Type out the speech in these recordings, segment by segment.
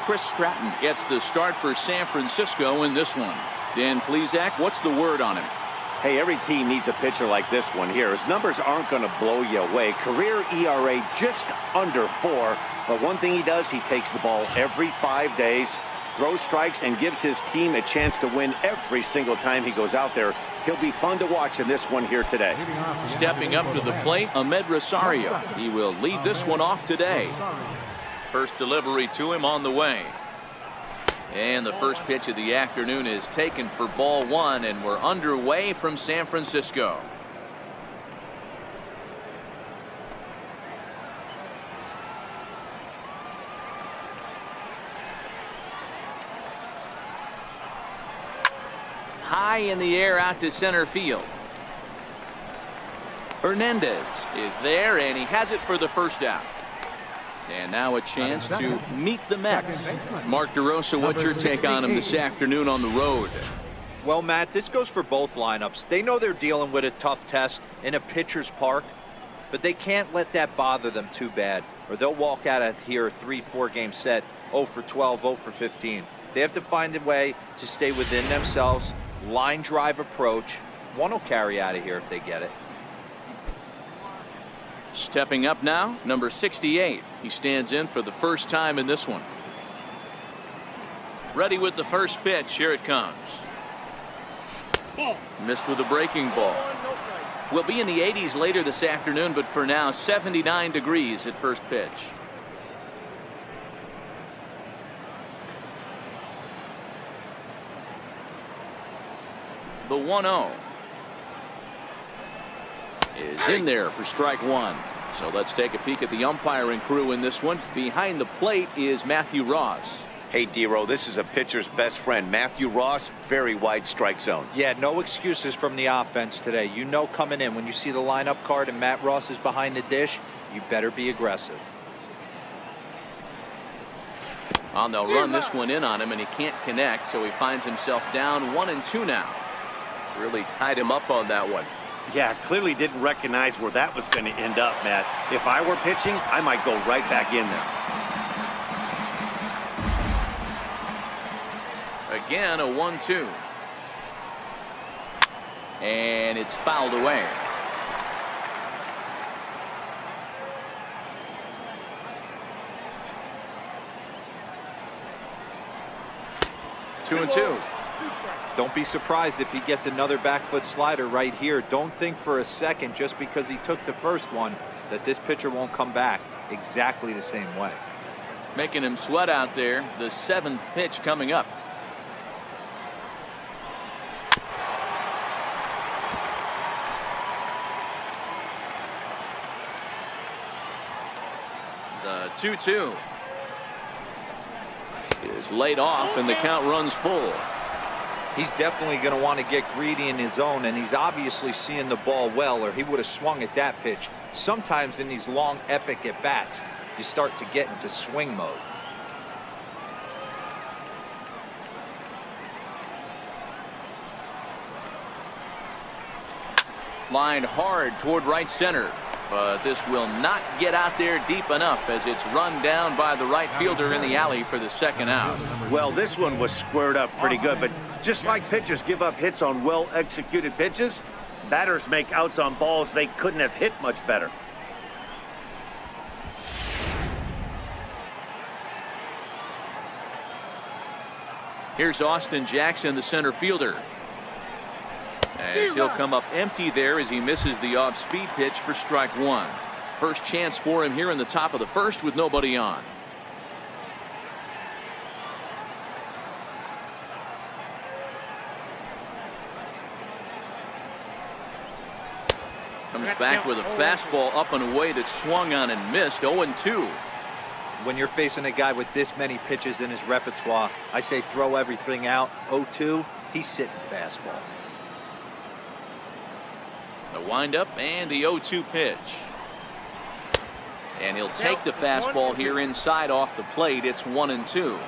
Chris Stratton gets the start for San Francisco in this one. Dan Plesac, what's the word on him? Hey, every team needs a pitcher like this one here. His numbers aren't going to blow you away. Career ERA just under 4. But one thing he does, he takes the ball every 5 days, throws strikes, and gives his team a chance to win every single time he goes out there. He'll be fun to watch in this one here today. Stepping up to the plate, Ahmed Rosario. He will lead this one off today. First delivery to him on the way. And the first pitch of the afternoon is taken for ball 1, and we're underway from San Francisco. High in the air out to center field. Hernandez is there, and he has it for the first out. And now a chance to meet the Mets. Mark DeRosa, what's your take on him this afternoon on the road? Well, Matt, this goes for both lineups. They know they're dealing with a tough test in a pitcher's park, but they can't let that bother them too bad, or they'll walk out of here a 3-4 game set, 0 for 12, 0 for 15. They have to find a way to stay within themselves, line drive approach. One will carry out of here if they get it. Stepping up now, number 68. He stands in for the first time in this one. Ready with the first pitch. Here it comes. Missed with a breaking ball. We'll be in the 80s later this afternoon, but for now 79 degrees at first pitch. The 1-0 is in there for strike 1. So let's take a peek at the umpiring crew in this one. Behind the plate is Matthew Ross. Hey, Dero, this is a pitcher's best friend. Matthew Ross, very wide strike zone. Yeah, no excuses from the offense today. You know coming in when you see the lineup card and Matt Ross is behind the dish, you better be aggressive. Well, they'll run this one in on him, and he can't connect, so he finds himself down 1-2 now. Really tied him up on that one. Yeah, clearly didn't recognize where that was going to end up, Matt. If I were pitching, I might go right back in there. Again, a 1-2. And it's fouled away. Two and two. Don't be surprised if he gets another back foot slider right here. Don't think for a second, just because he took the first one, that this pitcher won't come back exactly the same way. Making him sweat out there. The 7th pitch coming up. The 2-2 is laid off, and the count runs full. He's definitely going to want to get greedy in his zone, and he's obviously seeing the ball well, or he would have swung at that pitch. Sometimes in these long, epic at-bats, you start to get into swing mode. Lined hard toward right center, but this will not get out there deep enough as it's run down by the right fielder in the alley for the second out. Well, this one was squared up pretty good, but just like pitchers give up hits on well-executed pitches, batters make outs on balls they couldn't have hit much better. Here's Austin Jackson, the center fielder. As he'll come up empty there as he misses the off-speed pitch for strike 1. First chance for him here in the top of the first with nobody on. Comes back with a fastball up and away that swung on and missed. 0-2. When you're facing a guy with this many pitches in his repertoire, I say throw everything out. 0-2, he's sitting fastball. The windup and the 0-2 pitch. And he'll take the fastball here inside off the plate. It's 1-2.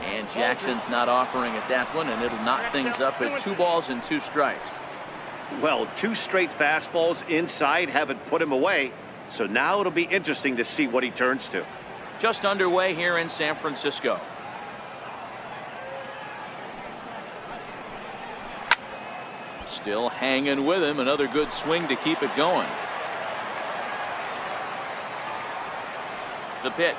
And Jackson's not offering at that one, and it'll knock things up at 2 balls and 2 strikes. Well, 2 straight fastballs inside haven't put him away. So now it'll be interesting to see what he turns to. Just underway here in San Francisco. Still hanging with him. Another good swing to keep it going. The pitch.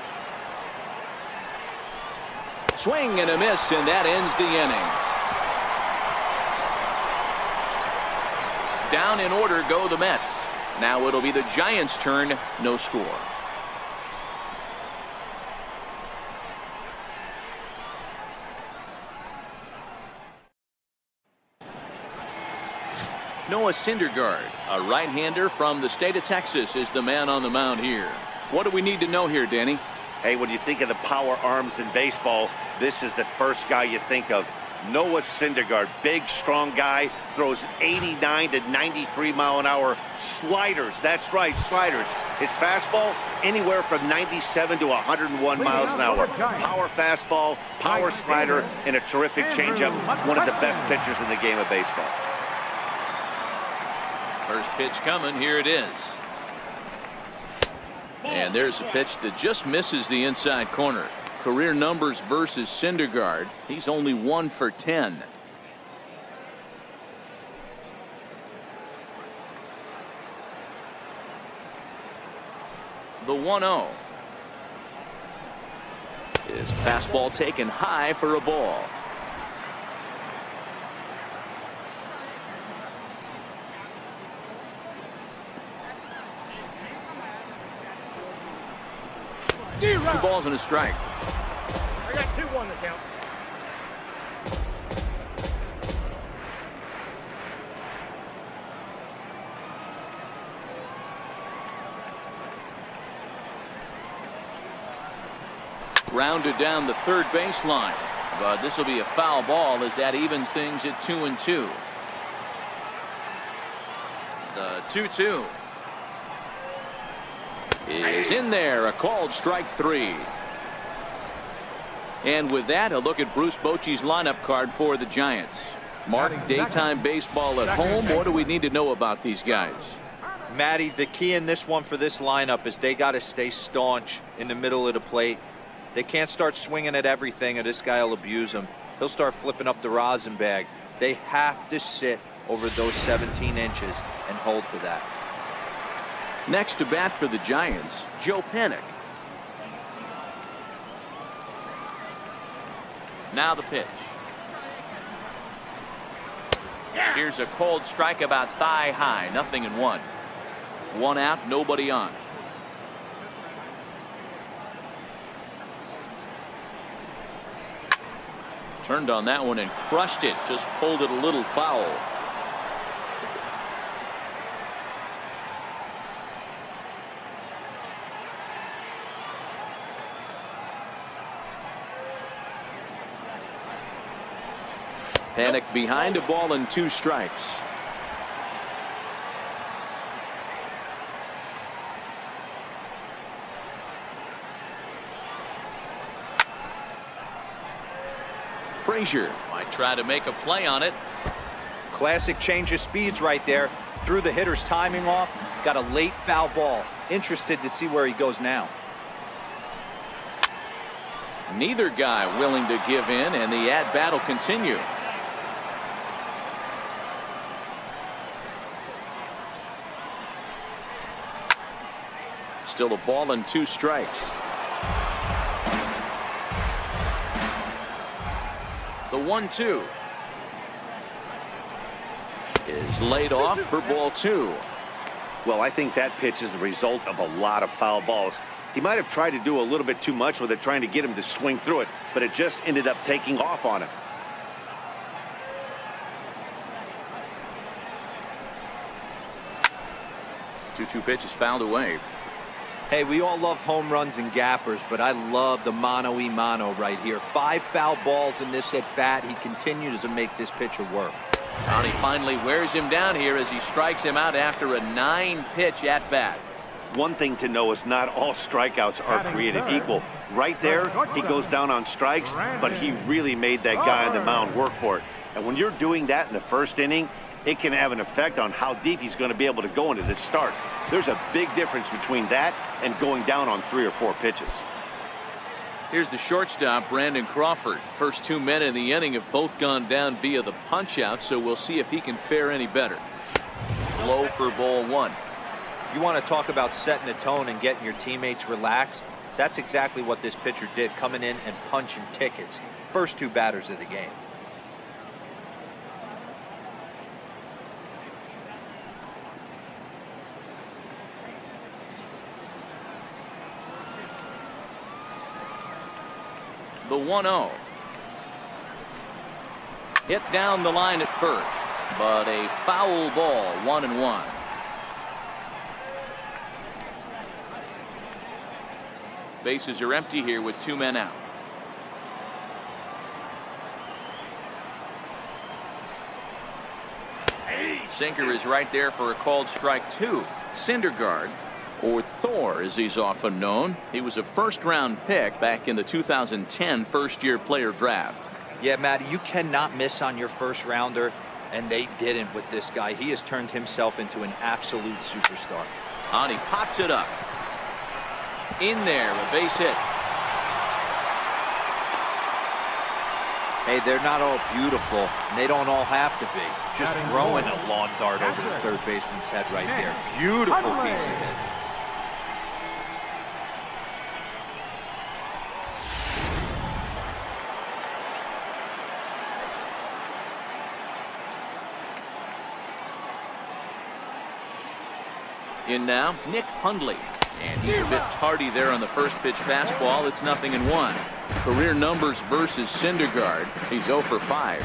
Swing and a miss, and that ends the inning. Down in order go the Mets. Now it'll be the Giants' turn. No score. Noah Syndergaard, a right-hander from the state of Texas, is the man on the mound here. What do we need to know here, Danny? Hey, when you think of the power arms in baseball, this is the first guy you think of. Noah Syndergaard, big, strong guy, throws 89 to 93 mile an hour sliders. That's right, sliders. His fastball, anywhere from 97 to 101 miles an hour. Power fastball, power slider, and a terrific changeup. One of the best pitchers in the game of baseball. First pitch coming. Here it is. And there's a pitch that just misses the inside corner. Career numbers versus Syndergaard. He's only 1 for 10. The 1-0. His fastball taken high for a ball. Two balls and a strike. I got 2-1 to count. Rounded down the third baseline, but this will be a foul ball as that evens things at 2-2. The 2-2 is in there, a called strike 3. And with that, a look at Bruce Bochy's lineup card for the Giants. Mark, daytime baseball at home. What do we need to know about these guys? Matty, the key in this one for this lineup is they got to stay staunch in the middle of the plate. They can't start swinging at everything or this guy will abuse them. He'll start flipping up the rosin bag. They have to sit over those 17 inches and hold to that. Next to bat for the Giants, Joe Panik. Now the pitch. Here's a cold strike about thigh high. 0-1. 1 out, nobody on. Turned on that one and crushed it. Just pulled it a little foul. Panik behind a ball and 2 strikes. Frazier might try to make a play on it. Classic change of speeds right there. Threw the hitter's timing off. Got a late foul ball. Interested to see where he goes now. Neither guy willing to give in, and the at-bat will continue. Still a ball and 2 strikes. The 1-2 is laid off for ball 2. Well, I think that pitch is the result of a lot of foul balls. He might have tried to do a little bit too much with it, trying to get him to swing through it, but it just ended up taking off on him. Two pitch is fouled away. Hey, we all love home runs and gappers, but I love the mano-y-mano right here. 5 foul balls in this at-bat. He continues to make this pitcher work. And he finally wears him down here as he strikes him out after a 9-pitch at-bat. One thing to know is not all strikeouts are created equal. Right there, he goes down on strikes, but he really made that guy on the mound work for it. And when you're doing that in the first inning, it can have an effect on how deep he's going to be able to go into this start. There's a big difference between that and going down on 3 or 4 pitches. Here's the shortstop, Brandon Crawford. First 2 men in the inning have both gone down via the punch out, so we'll see if he can fare any better. Low for ball 1. You want to talk about setting the tone and getting your teammates relaxed? That's exactly what this pitcher did, coming in and punching tickets. First 2 batters of the game. The 1-0. Hit down the line at first, but a foul ball, 1-1. Bases are empty here with 2 men out. Sinker is right there for a called strike 2. Syndergaard, or Thor as he's often known. He was a first-round pick back in the 2010 first-year player draft. Yeah, Matty, you cannot miss on your first rounder, and they didn't with this guy. He has turned himself into an absolute superstar. And he pops it up. In there, a base hit. Hey, they're not all beautiful, and they don't all have to be. Just throwing a lawn dart over the third baseman's head right there. Beautiful piece of hit. In now, Nick Hundley. And he's a bit tardy there on the first pitch fastball. It's 0-1. Career numbers versus Syndergaard. He's 0 for 5.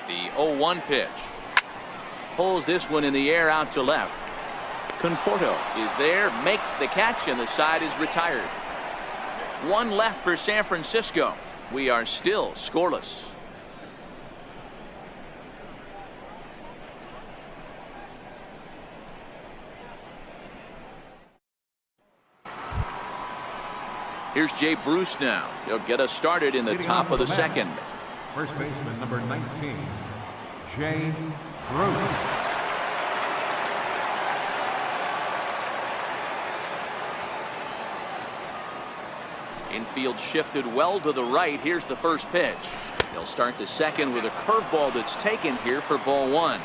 The 0-1 pitch. Pulls this one in the air out to left. Conforto is there, makes the catch, and the side is retired. 1 left for San Francisco. We are still scoreless. Here's Jay Bruce now. He'll get us started in the top of the second. First baseman number 19, Jay Bruce. Infield shifted well to the right. Here's the first pitch. He'll start the second with a curveball that's taken here for ball 1.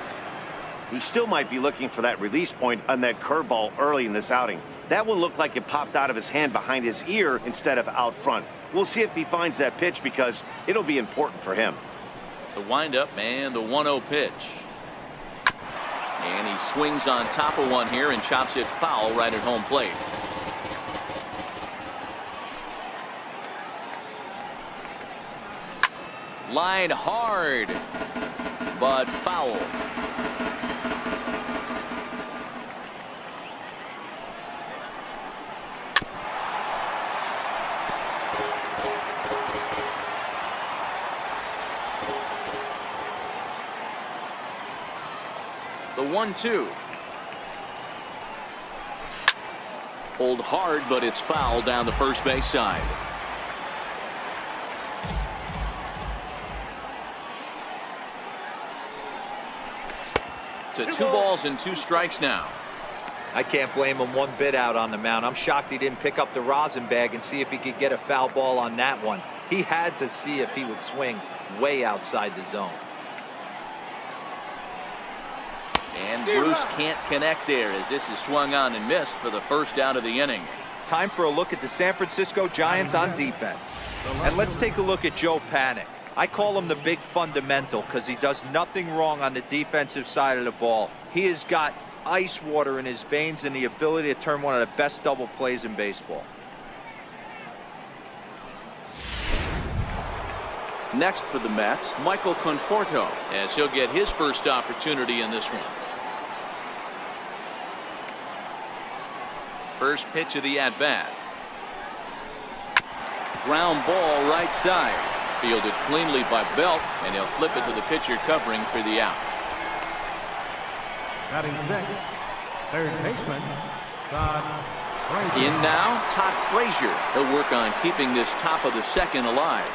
He still might be looking for that release point on that curveball early in this outing. That one looked like it popped out of his hand behind his ear instead of out front. We'll see if he finds that pitch because it'll be important for him. The windup and the 1-0 pitch. And he swings on top of one here and chops it foul right at home plate. Line hard, but foul. The 1-2. Pulled hard, but it's foul down the first base side. To 2 balls and 2 strikes now. I can't blame him one bit out on the mound. I'm shocked he didn't pick up the rosin bag and see if he could get a foul ball on that one. He had to see if he would swing way outside the zone. And Bruce can't connect there as this is swung on and missed for the first out of the inning. Time for a look at the San Francisco Giants on defense. And let's take a look at Joe Panic. I call him the big fundamental because he does nothing wrong on the defensive side of the ball. He has got ice water in his veins and the ability to turn one of the best double plays in baseball. Next for the Mets, Michael Conforto, as he'll get his first opportunity in this one. First pitch of the at-bat. Ground ball right side. Fielded cleanly by Belt, and he'll flip it to the pitcher covering for the out. Batting 6, third baseman, Todd Frazier. In now, Todd Frazier. He'll work on keeping this top of the second alive.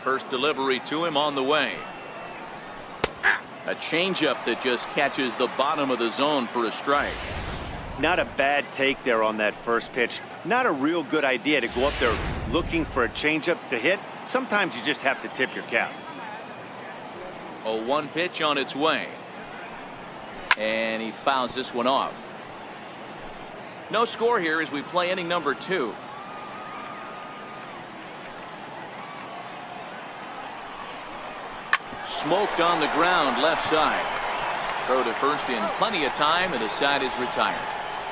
First delivery to him on the way. A changeup that just catches the bottom of the zone for a strike. Not a bad take there on that first pitch. Not a real good idea to go up there looking for a changeup to hit. Sometimes you just have to tip your cap. A 1 pitch on its way. And he fouls this one off. No score here as we play inning number 2. Smoked on the ground left side. Throw to first in plenty of time, and the side is retired.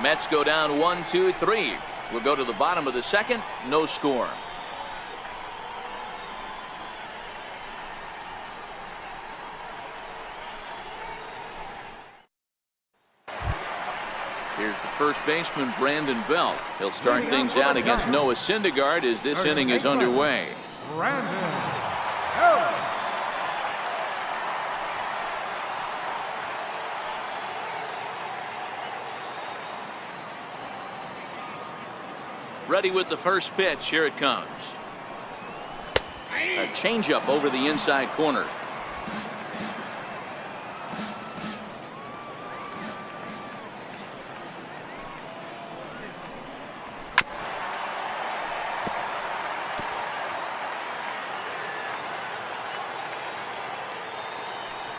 Mets go down 1-2-3. We'll go to the bottom of the second. No score. Here's the first baseman, Brandon Belt. He'll start things out against Noah Syndergaard as this inning is underway. Brandon Belt. Ready with the first pitch. Here it comes. A changeup over the inside corner.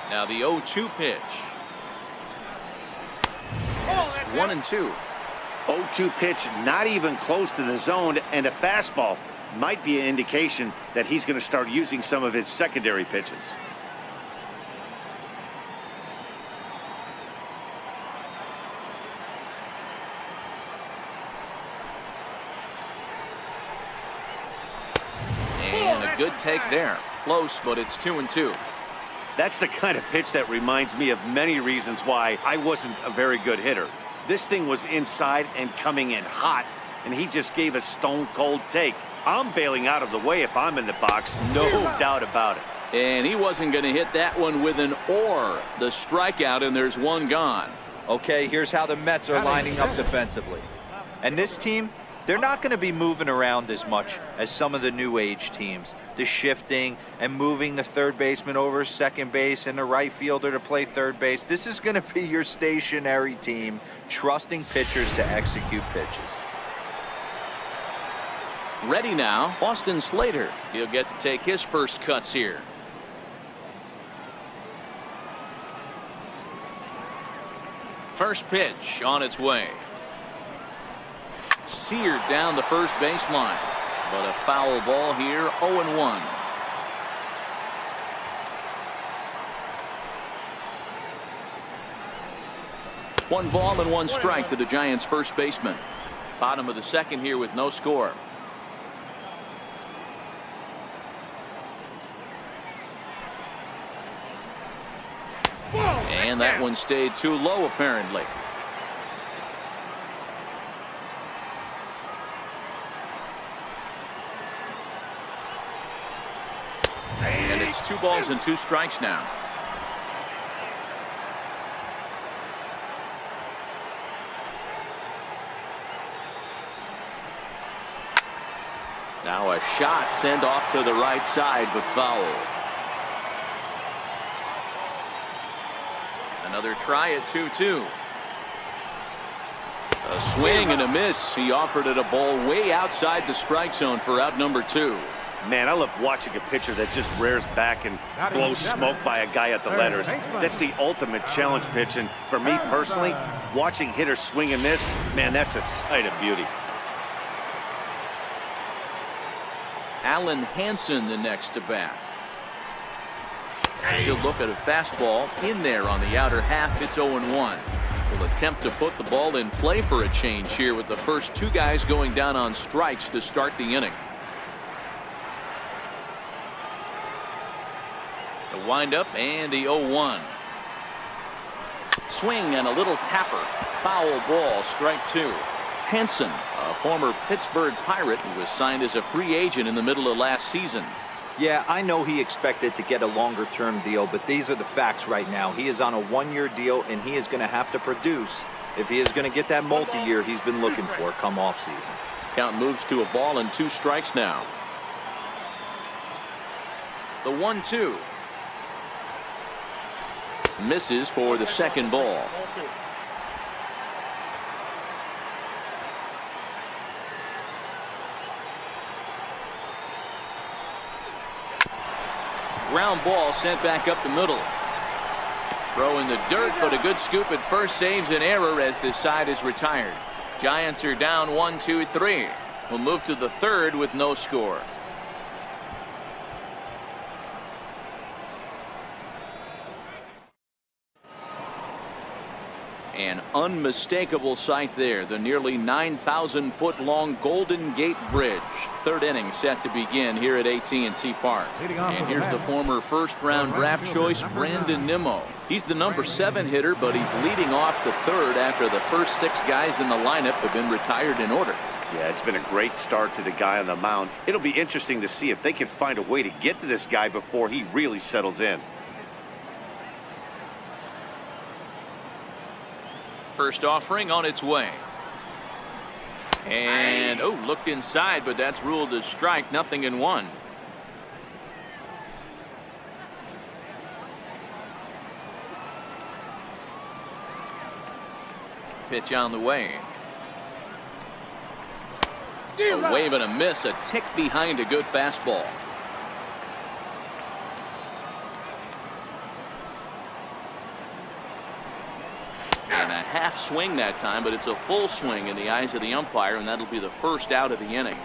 Now the 0-2 pitch. It's 1-2. 0-2 pitch, not even close to the zone, and a fastball might be an indication that he's going to start using some of his secondary pitches. And a good take there. Close, but it's 2-2. That's the kind of pitch that reminds me of many reasons why I wasn't a very good hitter. This thing was inside and coming in hot, and he just gave a stone-cold take. I'm bailing out of the way if I'm in the box, no doubt about it. And he wasn't going to hit that one with an or. The strikeout, and there's one gone. Okay, here's how the Mets are lining up defensively. And this team, they're not going to be moving around as much as some of the new age teams. The shifting and moving the third baseman over second base and the right fielder to play third base. This is going to be your stationary team, trusting pitchers to execute pitches. Ready now, Austin Slater. He'll get to take his first cuts here. First pitch on its way. Seared down the first baseline, but a foul ball here. 0-1. One ball and one strike to the Giants first baseman. Bottom of the second here with no score. And that one stayed too low apparently. And it's 2 balls and 2 strikes now. Now a shot sent off to the right side, but foul. Another try at 2-2. A swing and a miss. He offered it a ball way outside the strike zone for out number 2. Man, I love watching a pitcher that just rears back and blows smoke by a guy at the letters. That's the ultimate challenge pitch, and for me personally, watching hitters swing and miss, man, that's a sight of beauty. Alan Hansen the next to bat. He'll look at a fastball in there on the outer half. It's 0-1. Will attempt to put the ball in play for a change here with the first 2 guys going down on strikes to start the inning. The windup and the 0-1. swing and a little tapper. Foul ball, strike 2. Henson, a former Pittsburgh Pirate who was signed as a free agent in the middle of last season. Yeah, I know he expected to get a longer-term deal, but these are the facts right now. He is on a one-year deal, and he is going to have to produce if he is going to get that multi-year he's been looking for come off-season. Count moves to a ball and 2 strikes now. The 1-2. Misses for the second ball. Ground ball sent back up the middle. Throw in the dirt, but a good scoop at first saves an error as this side is retired. Giants are down 1-2-3. We'll move to the third with no score. An unmistakable sight there, the nearly 9,000-foot-long Golden Gate Bridge. Third inning set to begin here at AT&T Park. And here's the former first-round draft choice, Brandon Nimmo. He's the number 7 hitter, but he's leading off the third after the first 6 guys in the lineup have been retired in order. Yeah, it's been a great start to the guy on the mound. It'll be interesting to see if they can find a way to get to this guy before he really settles in. First offering on its way. And, oh, looked inside, but that's ruled as strike, 0-1. Pitch on the way. A wave and a miss, a tick behind a good fastball. And a half swing that time, but it's a full swing in the eyes of the umpire, and that'll be the first out of the inning.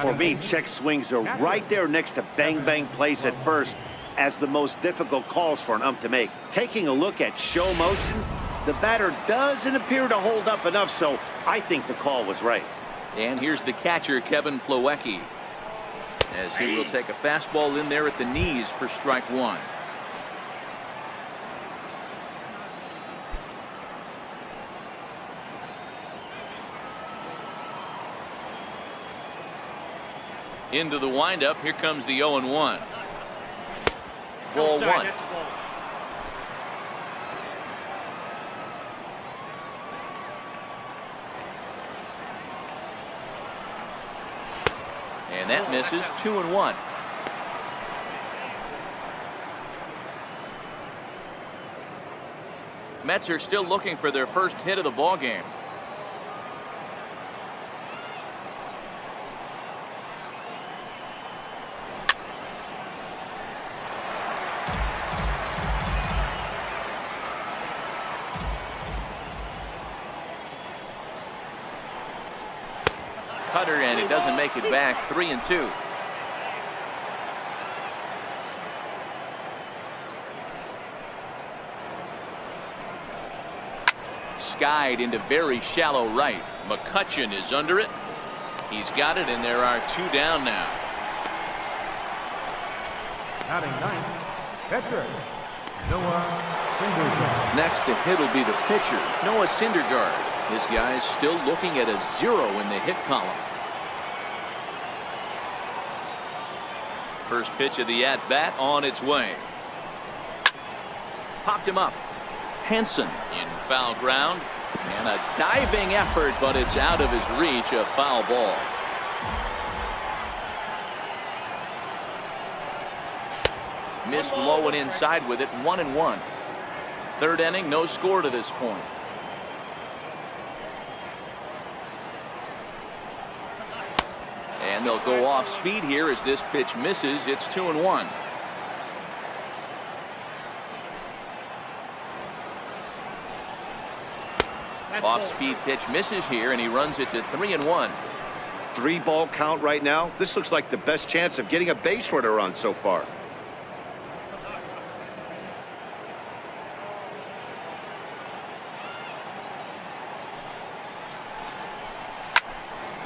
For me, check swings are right there next to bang bang plays at first as the most difficult calls for an ump to make. Taking a look at show motion, the batter doesn't appear to hold up enough, so I think the call was right. And here's the catcher, Kevin Plawecki, as he will take a fastball in there at the knees for strike 1. Into the windup. Here comes the 0-1. Ball 1. And that misses. 2-1. Mets are still looking for their first hit of the ball game. Cutter, and it doesn't make it back. 3-2. Skied into very shallow right. McCutchen is under it. He's got it, and there are 2 down now. Batting ninth, pitcher Noah Syndergaard. Next to hit will be the pitcher, Noah Syndergaard. This guy's still looking at a 0 in the hit column. First pitch of the at-bat on its way. Popped him up. Henson in foul ground. And a diving effort, but it's out of his reach. A foul ball. Missed low and inside with it. 1-1. Third inning, no score to this point. And they'll go off speed here as this pitch misses. It's 2-1. Off speed pitch misses here, and he runs it to 3-1. 3-ball count right now. This looks like the best chance of getting a base runner on so far.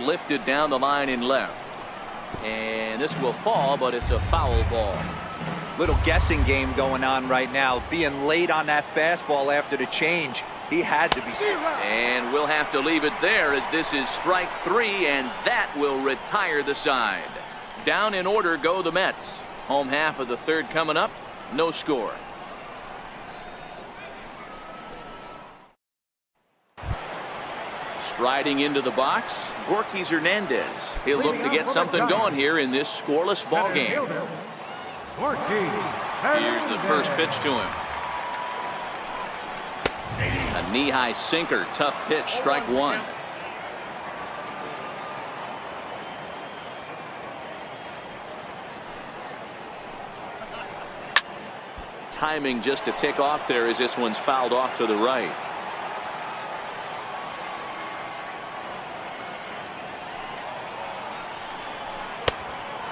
Lifted down the line in left. And this will fall, but it's a foul ball. Little guessing game going on right now. Being late on that fastball after the change. He had to be. And we'll have to leave it there as this is strike 3, and that will retire the side. Down in order go the Mets. Home half of the third coming up. No score. Striding into the box, Gorky Hernandez. He'll look to get something going here in this scoreless ball game. Here's the first pitch to him. A knee-high sinker, tough pitch, strike 1. Timing just a tick off there as this one's fouled off to the right.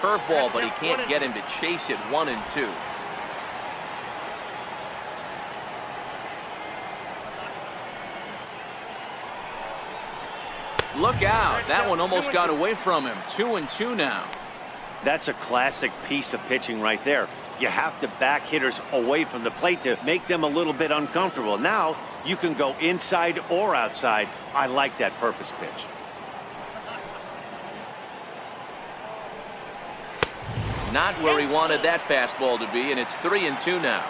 Curveball, but he can't get him to chase it. 1 and 2. Look out. That one almost got away from him. 2 and 2 now. That's a classic piece of pitching right there. You have to back hitters away from the plate to make them a little bit uncomfortable. Now you can go inside or outside. I like that purpose pitch. Not where he wanted that fastball to be, and it's 3 and 2 now.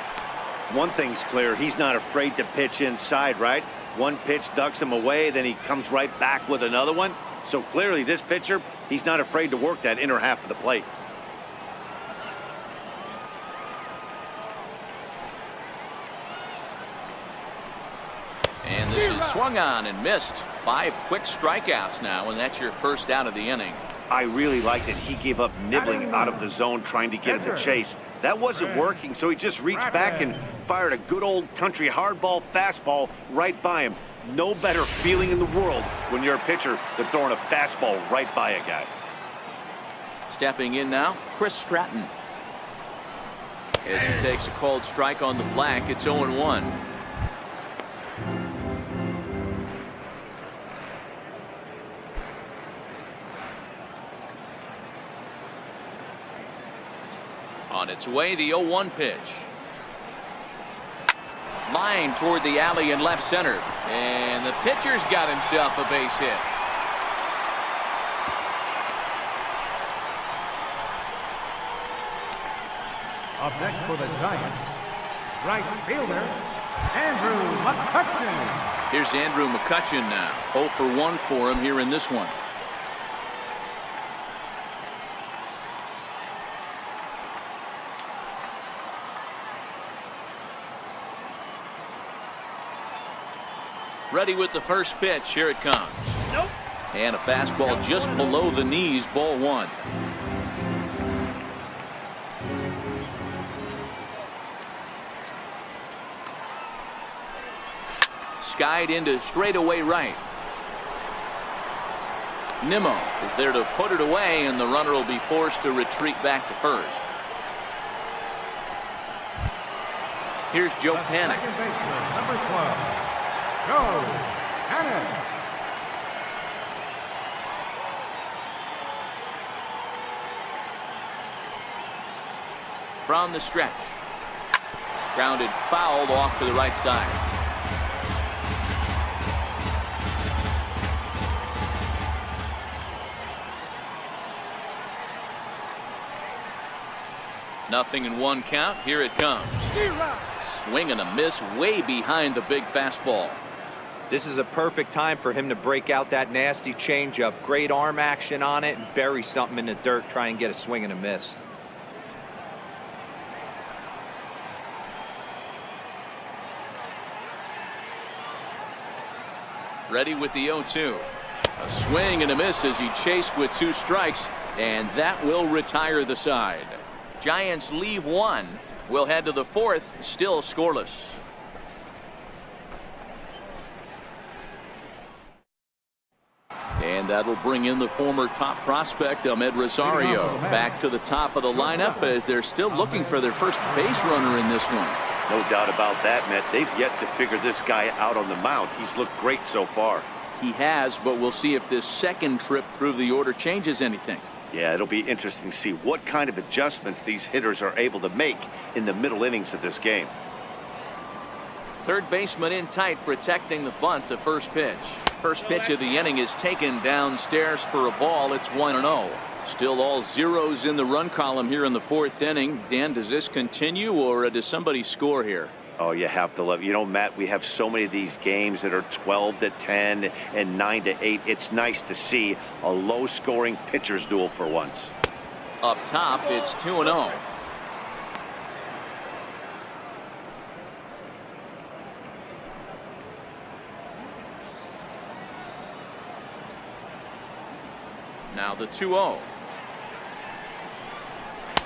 One thing's clear, he's not afraid to pitch inside, right? One pitch ducks him away, then he comes right back with another one. So clearly this pitcher, he's not afraid to work that inner half of the plate. And this is swung on and missed. 5 quick strikeouts now, and that's your first out of the inning. I really liked it. He gave up nibbling out of the zone trying to get him to chase. That wasn't working, so he just reached back and fired a good old country hardball fastball right by him. No better feeling in the world when you're a pitcher than throwing a fastball right by a guy. Stepping in now, Chris Stratton. As he takes a called strike on the black, it's 0-1. On its way, the 0-1 pitch. Line toward the alley in left center. And the pitcher's got himself a base hit. Up next for the Giants, right fielder, Andrew McCutchen. Here's Andrew McCutchen now. 0 for 1 for him here in this one. Ready with the first pitch. Here it comes. Nope. And a fastball just below the knees. Ball 1. Skied into straightaway right. Nimmo is there to put it away, and the runner will be forced to retreat back to first. Here's Joe Panik. Second baseman, number 12. Joe Panik. From the stretch. Grounded fouled off to the right side. Nothing in 1 count. Here it comes. Swing and a miss way behind the big fastball. This is a perfect time for him to break out that nasty changeup. Great arm action on it and bury something in the dirt. Try and get a swing and a miss. Ready with the 0-2. A swing and a miss as he chased with 2 strikes, and that will retire the side. Giants leave 1. We'll head to the 4th, still scoreless. And that'll bring in the former top prospect, Ahmed Rosario, back to the top of the lineup as they're still looking for their first base runner in this one. No doubt about that, Matt. They've yet to figure this guy out on the mound. He's looked great so far. He has, but we'll see if this second trip through the order changes anything. Yeah, it'll be interesting to see what kind of adjustments these hitters are able to make in the middle innings of this game. Third baseman in tight, protecting the bunt. The first pitch. First pitch of the inning is taken downstairs for a ball. It's 1-0. Still all zeros in the run column here in the fourth inning. Dan, does this continue, or does somebody score here? Oh, you have to love. You know, Matt, we have so many of these games that are 12-10 and 9-8. It's nice to see a low-scoring pitcher's duel for once. Up top, it's 2-0. Now the 2-0.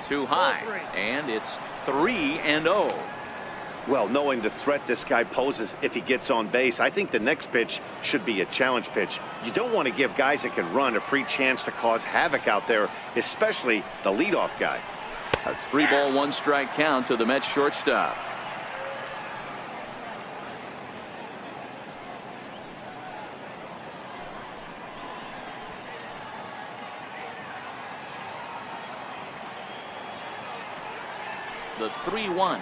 Too high, and it's 3-0. Well, knowing the threat this guy poses if he gets on base, I think the next pitch should be a challenge pitch. You don't want to give guys that can run a free chance to cause havoc out there, especially the leadoff guy. A 3-ball, 1-strike count to the Mets shortstop. The 3-1.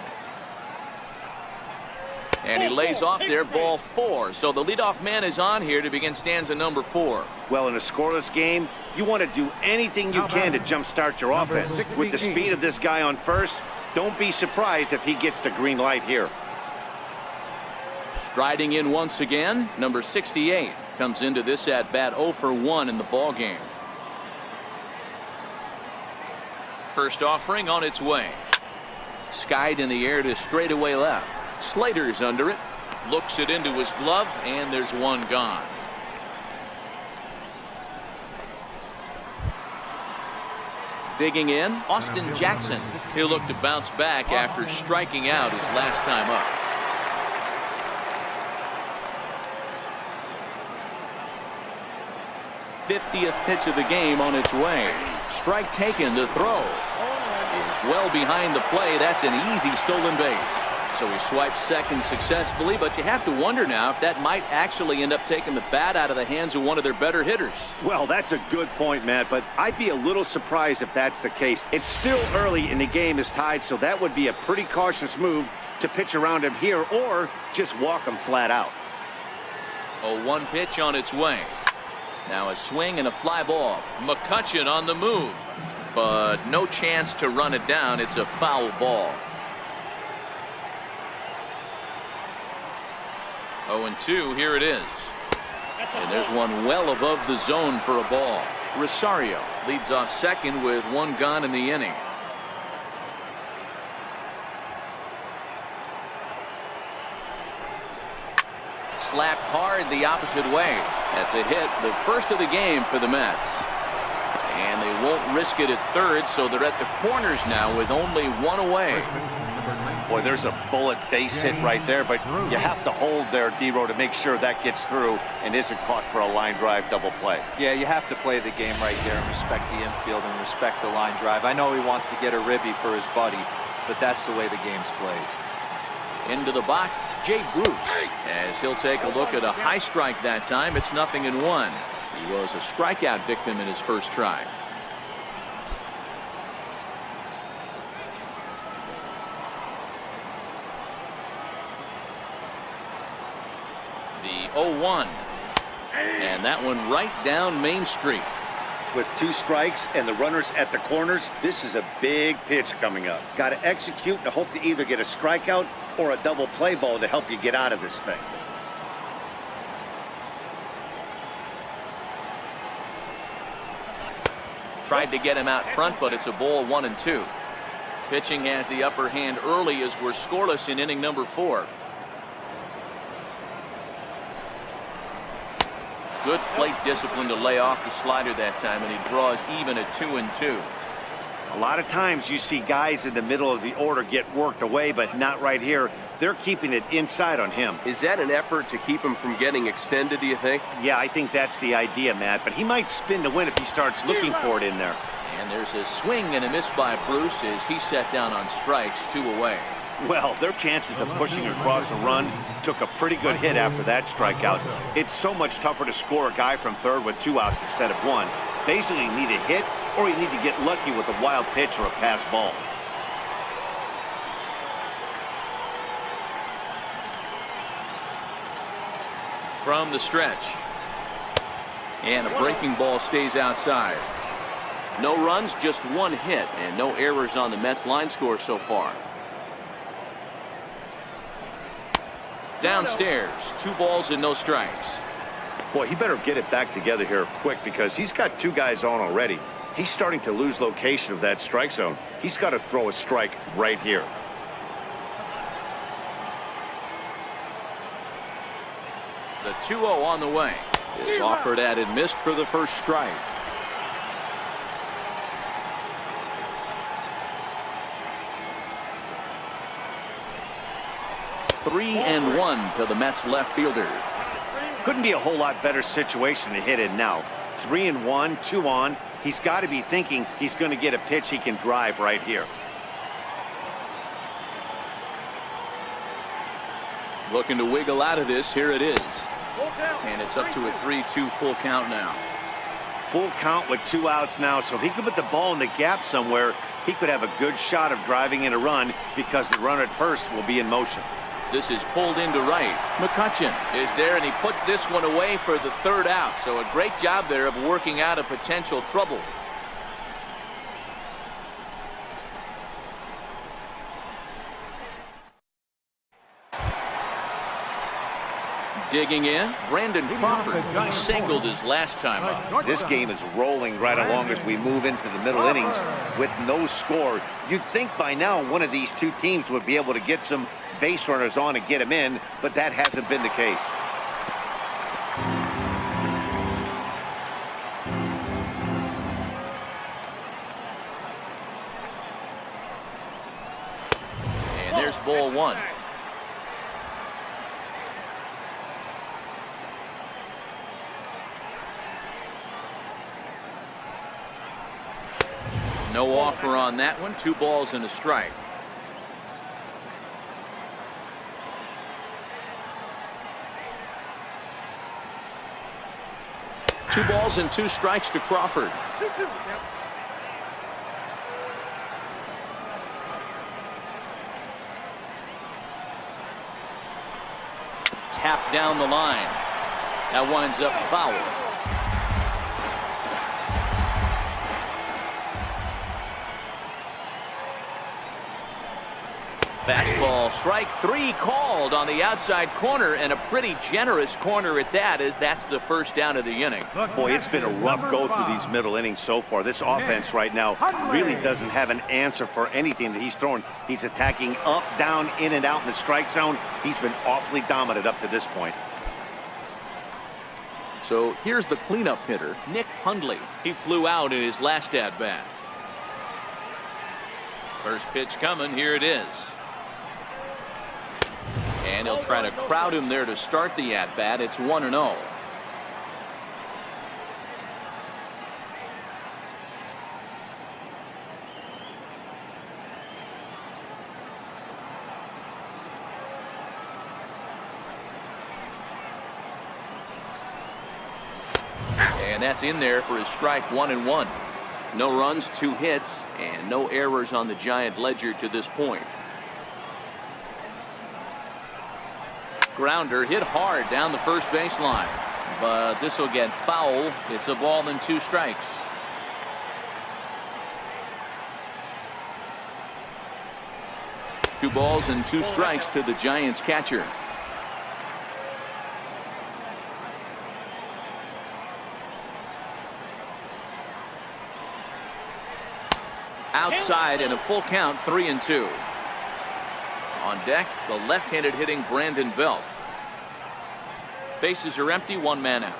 And he lays off there, ball 4. So the leadoff man is on here to begin stanza number 4. Well, in a scoreless game, you want to do anything you can to jumpstart your offense. With the speed of this guy on first, don't be surprised if he gets the green light here. Striding in once again, number 68 comes into this at bat 0 for 1 in the ball game. First offering on its way. Skied in the air to straightaway left. Slater's under it, looks it into his glove, and there's one gone. Digging in, Austin Jackson. He'll look to bounce back after striking out his last time up. '50th pitch of the game on its way. Strike taken. The throw is well behind the play. That's an easy stolen base. So he swipes second successfully, but you have to wonder now if that might actually end up taking the bat out of the hands of one of their better hitters. Well, that's a good point, Matt, but I'd be a little surprised if that's the case. It's still early and the game is tied, so that would be a pretty cautious move to pitch around him here or just walk him flat out. A 1 pitch on its way. Now a swing and a fly ball. McCutchen on the move, but no chance to run it down. It's a foul ball. 0-2, here it is. And there's one well above the zone for a ball. Rosario leads off second with 1 gone in the inning. Slapped hard the opposite way. That's a hit, the first of the game for the Mets. And they won't risk it at third, so they're at the corners now with only 1 away. Boy, there's a bullet base hit right there, but you have to hold there, D-Row, to make sure that gets through and isn't caught for a line drive double play. Yeah, you have to play the game right there and respect the infield and respect the line drive. I know he wants to get a ribby for his buddy, but that's the way the game's played. Into the box, Jay Bruce, as he'll take a look at a high strike that time. It's 0-1. He was a strikeout victim in his first try. The 0-1, and that one right down Main Street. With 2 strikes and the runners at the corners, this is a big pitch coming up. Got to execute and hope to either get a strikeout or a double play ball to help you get out of this thing. Tried to get him out front, but it's a ball 1-2. Pitching has the upper hand early as we're scoreless in inning number 4. Good plate discipline to lay off the slider that time, and he draws even at 2-2. A lot of times you see guys in the middle of the order get worked away, but not right here. They're keeping it inside on him. Is that an effort to keep him from getting extended, do you think? Yeah, I think that's the idea, Matt, but he might spin to win if he starts looking for it in there. And there's a swing and a miss by Bruce as he set down on strikes, 2 away. Well, their chances of pushing across a run took a pretty good hit after that strikeout. It's so much tougher to score a guy from third with 2 outs instead of 1. Basically, you need a hit or you need to get lucky with a wild pitch or a pass ball. From the stretch. And a breaking ball stays outside. No runs, just one hit, and no errors on the Mets line score so far. Downstairs, 2 balls and no strikes. Boy, he better get it back together here quick because he's got 2 guys on already. He's starting to lose location of that strike zone. He's got to throw a strike right here. The 2-0 on the way. Is offered at and missed for the first strike. Three and 1 to the Mets left fielder. Couldn't be a whole lot better situation to hit in now. 3 and 1, 2 on. He's got to be thinking he's going to get a pitch he can drive right here. Looking to wiggle out of this. Here it is. And it's up to a 3-2 full count now. Full count with 2 outs now, so if he could put the ball in the gap somewhere, he could have a good shot of driving in a run because the runner at first will be in motion. This is pulled into right. McCutchen is there, and he puts this one away for the 3rd out. So a great job there of working out a potential trouble. Digging in, Brandon Crawford. He singled his last time up. This game is rolling right along as we move into the middle innings with no score. You'd think by now one of these 2 teams would be able to get some base runners on and get them in, but that hasn't been the case. And there's ball 1. No offer on that one. 2 balls and a strike. Two balls and 2 strikes to Crawford. 2-2. Tap down the line. That winds up foul. Fastball, strike 3 called on the outside corner, and a pretty generous corner at that, as that's the first down of the inning. Boy, it's been a rough go through these middle innings so far. This offense right now really doesn't have an answer for anything that he's throwing. He's attacking up, down, in and out in the strike zone. He's been awfully dominant up to this point. So here's the cleanup hitter, Nick Hundley. He flew out in his last at-bat. First pitch coming. Here it is. And he'll try to crowd him there to start the at-bat. It's 1-0. And that's in there for his strike. 1-1. No runs, 2 hits, and no errors on the Giant ledger to this point. Grounder hit hard down the first baseline, but this will get foul. It's a ball and 2 strikes. Two balls and 2 strikes to the Giants catcher. Outside and a full count. 3-2. On deck, the left-handed hitting Brandon Belt. Bases are empty, 1 man out.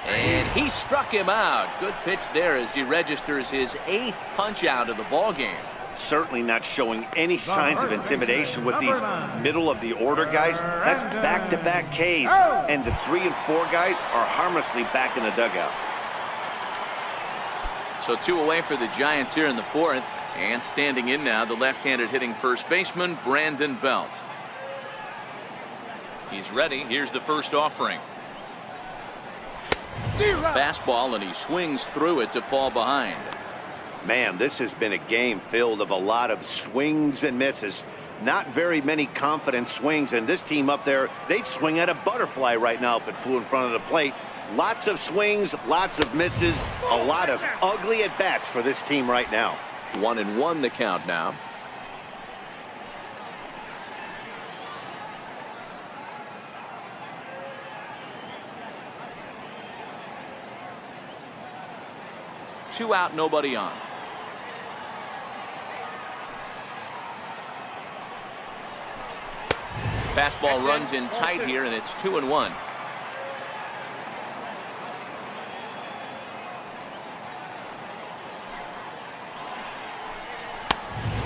And he struck him out. Good pitch there as he registers his 8th punch out of the ball game. Certainly not showing any signs of intimidation with these middle of the order guys. That's back-to-back Ks, and the 3 and 4 guys are harmlessly back in the dugout. So 2 away for the Giants here in the 4th, and standing in now, the left-handed hitting first baseman Brandon Belt. He's ready. Here's the first offering. Fastball, and he swings through it to fall behind. Man, this has been a game filled of a lot of swings and misses. Not very many confident swings, and this team up there, they'd swing at a butterfly right now if it flew in front of the plate. Lots of swings, lots of misses, a lot of ugly at-bats for this team right now. 1-1 the count now. Two out, nobody on. Fastball runs in tight here, and it's 2-1.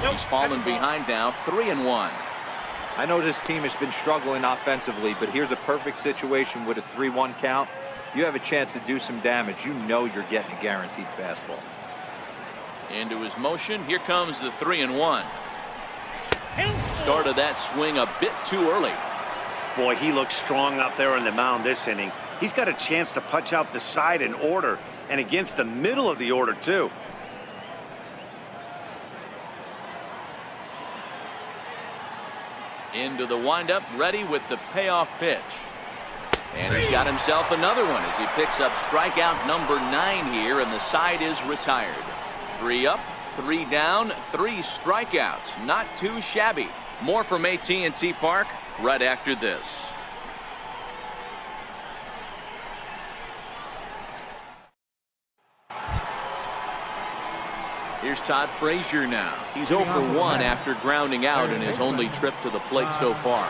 He's fallen behind now, 3-1. I know this team has been struggling offensively, but here's a perfect situation with a 3-1 count. You have a chance to do some damage. You know you're getting a guaranteed fastball. Into his motion. Here comes the 3-1. Started that swing a bit too early. Boy, he looks strong out there on the mound this inning. He's got a chance to punch out the side in order, and against the middle of the order, too. Into the windup, ready with the payoff pitch. And he's got himself another one as he picks up strikeout number 9 here, and the side is retired. 3 up, 3 down, 3 strikeouts. Not too shabby. More from AT&T Park right after this. Here's Todd Frazier now. He's 0 for 1 after grounding out in his only trip to the plate so far.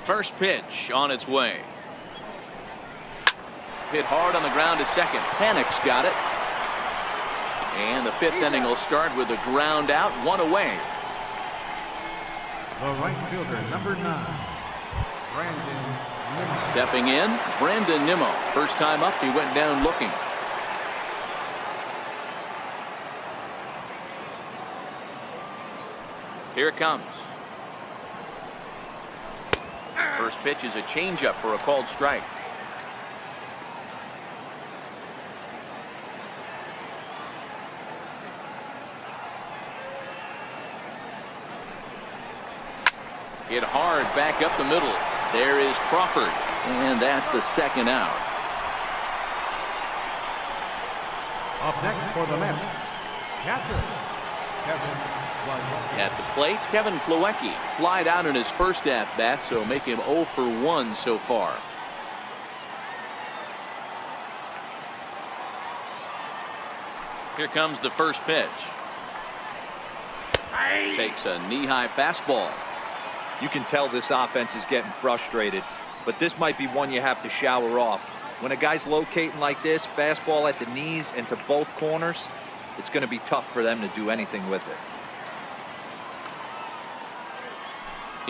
First pitch on its way. Hit hard on the ground to second. Panic's got it. And the 5th inning will start with a ground out, 1 away. The right fielder, number 9, Brandon Nimmo. Stepping in, Brandon Nimmo. First time up, he went down looking. Here it comes. First pitch is a changeup for a called strike. Hit hard back up the middle. There is Crawford, and that's the 2nd out. Up next for the Mets, catcher, Kevin Plawecki. At the plate, Kevin Plawecki flied out in his first at-bat, so make him 0 for 1 so far. Here comes the first pitch. Takes a knee-high fastball. You can tell this offense is getting frustrated, but this might be one you have to shower off. When a guy's locating like this, fastball at the knees and to both corners, it's going to be tough for them to do anything with it.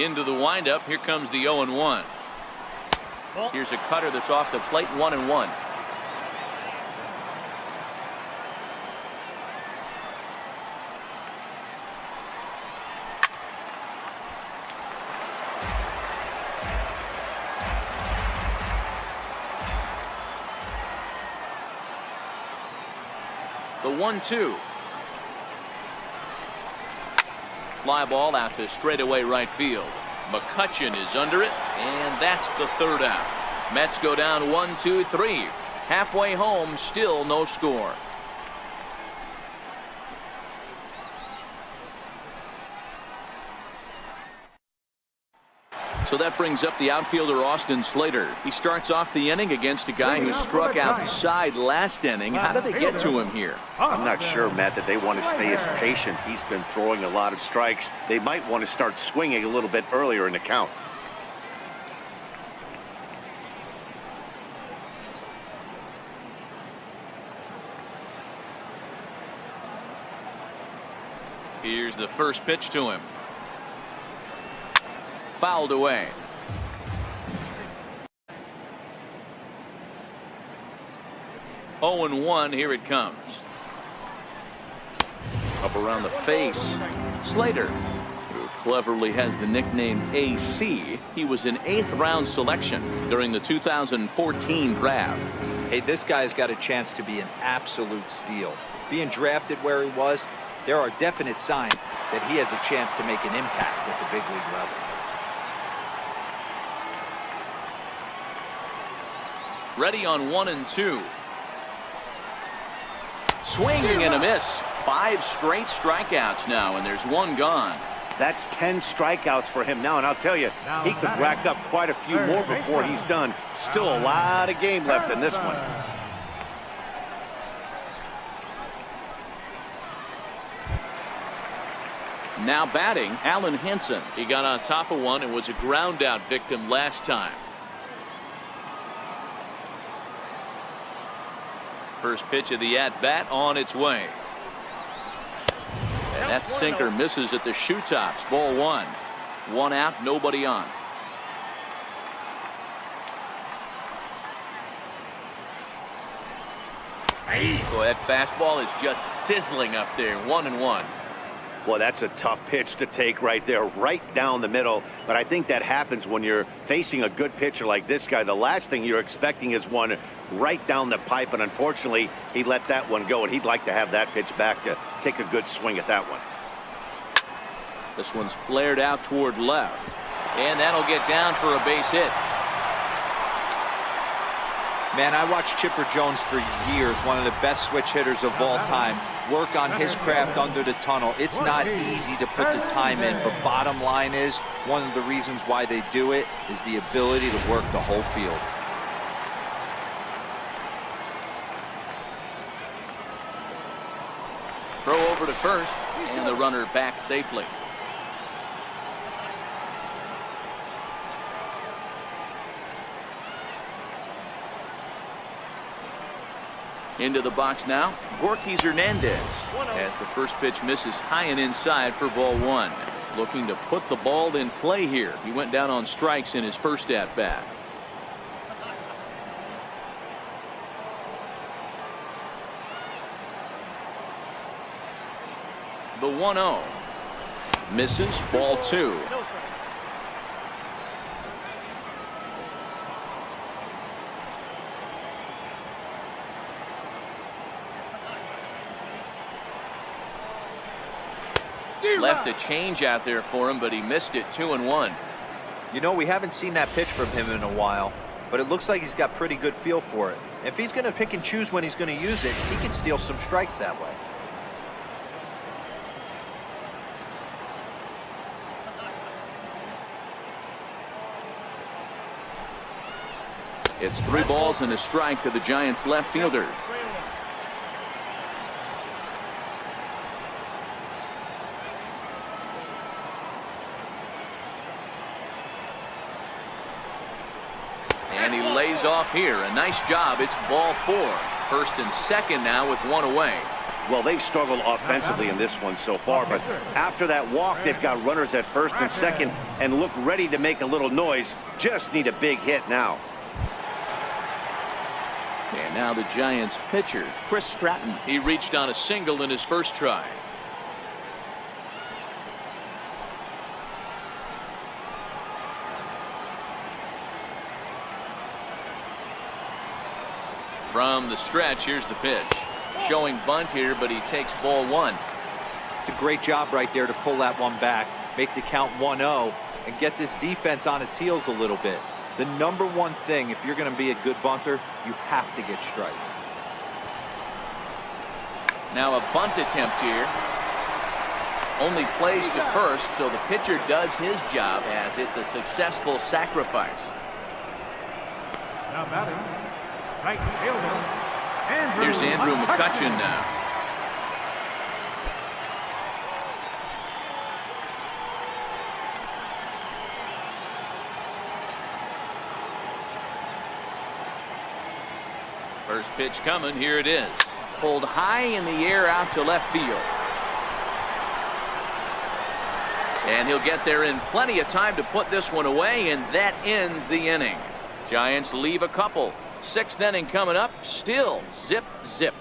Into the windup. Here comes the 0-1. Here's a cutter that's off the plate, 1-1. The 1-2. Fly ball out to straightaway right field. McCutchen is under it, and that's the 3rd out. Mets go down 1-2-3. Halfway home, still no score. So that brings up the outfielder Austin Slater. He starts off the inning against a guy who struck outside last inning. How did they get to him here? I'm not sure, Matt, that they want to stay as patient. He's been throwing a lot of strikes. They might want to start swinging a little bit earlier in the count. Here's the first pitch to him. Fouled away. 0-1. Here it comes. Up around the face. Slater, who cleverly has the nickname AC. He was an 8th round selection during the 2014 draft. Hey, this guy's got a chance to be an absolute steal. Being drafted where he was, there are definite signs that he has a chance to make an impact at the big league level. Ready on 1-2. Swinging and a miss. 5 straight strikeouts now, and there's 1 gone. That's 10 strikeouts for him now, and I'll tell you, he could rack up quite a few more before he's done. Still a lot of game left in this one. Now batting, Alan Henson. He got on top of one and was a ground out victim last time. First pitch of the at-bat on its way. And that sinker misses at the shoe tops. Ball 1. 1 out, nobody on. Boy, that fastball is just sizzling up there. 1-1. Well, that's a tough pitch to take right there, right down the middle. But I think that happens when you're facing a good pitcher like this guy. The last thing you're expecting is one right down the pipe, and unfortunately, he let that one go, and he'd like to have that pitch back to take a good swing at that one. This one's flared out toward left, and that'll get down for a base hit. Man, I watched Chipper Jones for years, one of the best switch hitters of all time, work on his craft under the tunnel. It's not easy to put the time in, but bottom line is, one of the reasons why they do it is the ability to work the whole field. Throw over to first, and the runner back safely. Into the box now, Gorky Hernandez, as the first pitch misses high and inside for ball 1. Looking to put the ball in play here. He went down on strikes in his first at bat. The 1-0 misses. Ball 2. Left a change out there for him, but he missed it. 2-1. You know, we haven't seen that pitch from him in a while, but it looks like he's got pretty good feel for it. If he's going to pick and choose when he's going to use it, he can steal some strikes that way. It's 3 balls and a strike to the Giants left fielder. And he lays off here. A nice job. It's ball 4. First and second now with 1 away. Well, they've struggled offensively in this one so far, but after that walk, they've got runners at first and second and look ready to make a little noise. Just need a big hit now. And now the Giants pitcher, Chris Stratton. He reached on a single in his first try. From the stretch, here's the pitch. Showing bunt here, but he takes ball 1. It's a great job right there to pull that one back, make the count 1-0, and get this defense on its heels a little bit. The number one thing, if you're going to be a good bunter, you have to get strikes. Now a bunt attempt here. Only plays to first, so the pitcher does his job as it's a successful sacrifice. Now batting, right fielder, Andrew. Here's Andrew McCutchen now. First pitch coming. Here it is. Pulled high in the air out to left field. And he'll get there in plenty of time to put this one away, and that ends the inning. Giants leave a couple. Sixth inning coming up. Still zip zip.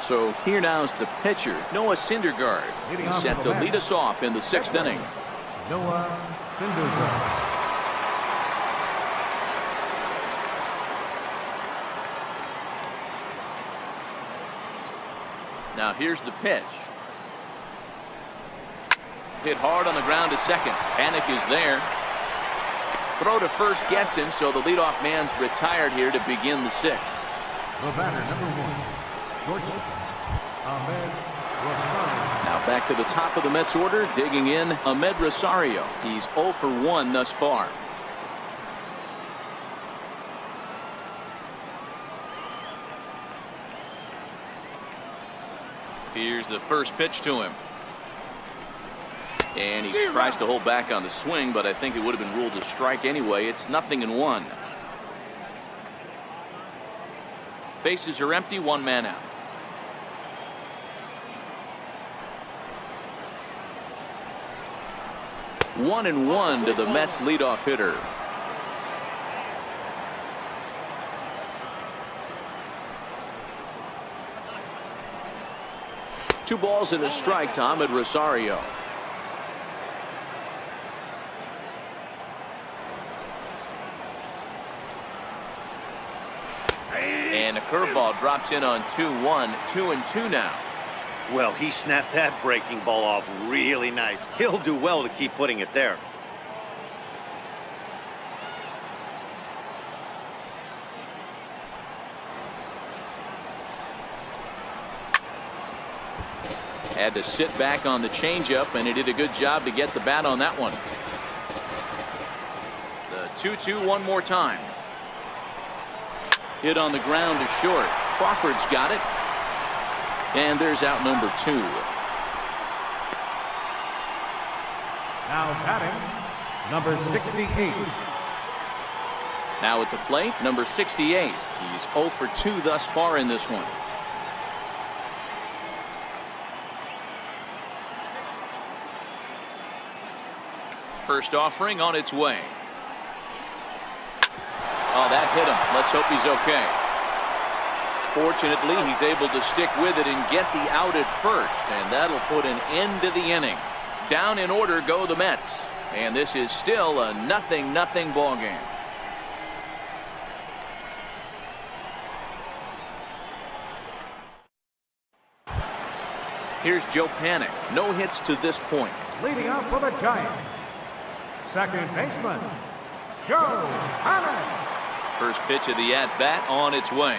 So here now's the pitcher, Noah Syndergaard. He's set to lead us off in the sixth inning. Noah Syndergaard. Now here's the pitch. Hit hard on the ground to second. Panic is there. Throw to first gets him, so the leadoff man's retired here to begin the sixth. The batter, number 1, shortstop, Ahmed Rosario. Now back to the top of the Mets order, digging in Ahmed Rosario. He's 0 for 1 thus far. Here's the first pitch to him. And he tries to hold back on the swing, but I think it would have been ruled a strike anyway. It's 0-1. Bases are empty, 1 man out. One and one to the Mets leadoff hitter. Two balls and a strike to Ahmed Rosario. And a curveball drops in on 2-1, 2-2 now. Well, he snapped that breaking ball off really nice. He'll do well to keep putting it there. Had to sit back on the changeup, and he did a good job to get the bat on that one. The 2-2 one more time. Hit on the ground to short. Crawford's got it. And there's out number 2. Now batting, number 68. Now at the plate, number 68. He's 0 for 2 thus far in this one. First offering on its way. Oh, that hit him. Let's hope he's okay. Fortunately, he's able to stick with it and get the out at first, and that'll put an end to the inning. Down in order go the Mets, and this is still a 0-0 ball game. Here's Joe Panic. No hits to this point. Leading off for the Giants, second baseman, Joe Panic. First pitch of the at-bat on its way.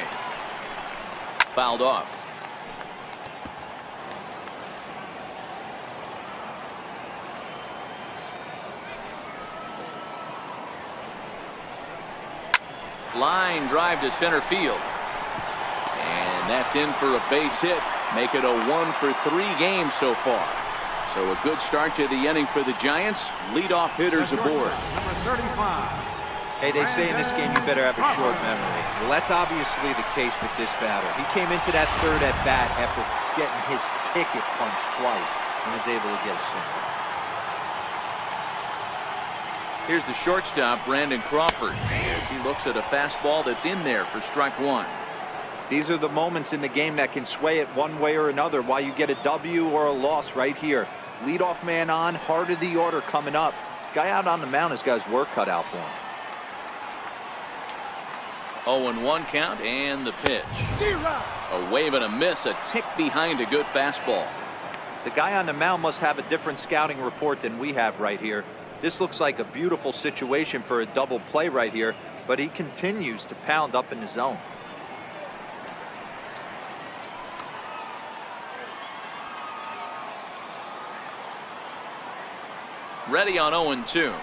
Fouled off. Line drive to center field. And that's in for a base hit. Make it a 1 for 3 game so far. So a good start to the inning for the Giants. Leadoff hitters aboard. Number 35. Hey, they say in this game you better have a short memory. Well, that's obviously the case with this batter. He came into that third at bat after getting his ticket punched twice and was able to get a single. Here's the shortstop, Brandon Crawford, as he looks at a fastball that's in there for strike 1. These are the moments in the game that can sway it one way or another, why you get a W or a loss right here. Leadoff man on, heart of the order coming up. Guy out on the mound has got his work cut out for him. 0-1 count, and the pitch. A wave and a miss, a tick behind a good fastball. The guy on the mound must have a different scouting report than we have right here. This looks like a beautiful situation for a double play right here, but he continues to pound up in the zone. Ready on 0-2.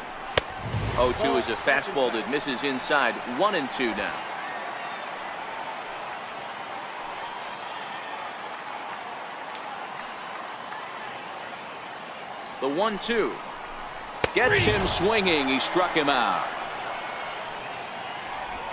0-2 is a fastball that misses inside. 1-2 now. The 1-2 gets him swinging. He struck him out.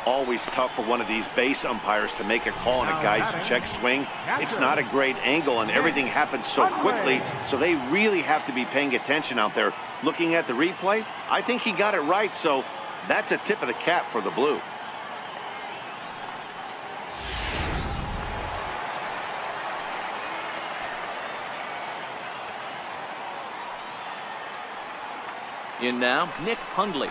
Always tough for one of these base umpires to make a call on a guy's check swing. It's not a great angle, and everything happens so quickly, so they really have to be paying attention out there. Looking at the replay, I think he got it right, so that's a tip of the cap for the Blue. In now, Nick Hundley.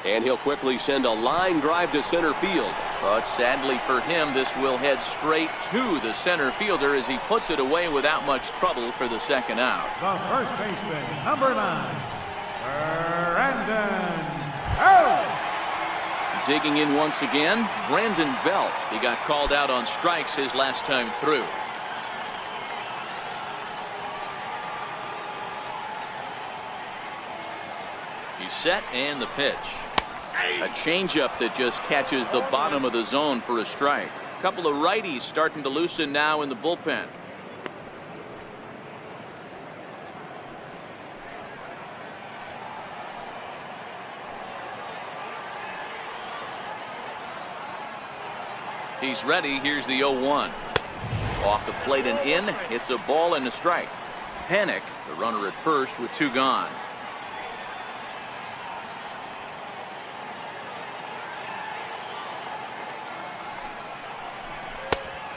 And he'll quickly send a line drive to center field. But sadly for him, this will head straight to the center fielder as he puts it away without much trouble for the second out. The first baseman, number 9, Brandon Belt. Digging in once again, Brandon Belt. He got called out on strikes his last time through. He's set, and the pitch. A changeup that just catches the bottom of the zone for a strike. A couple of righties starting to loosen now in the bullpen. He's ready. Here's the 0-1. Off the plate and in. It's a ball and a strike. Panic, the runner at first with 2 gone.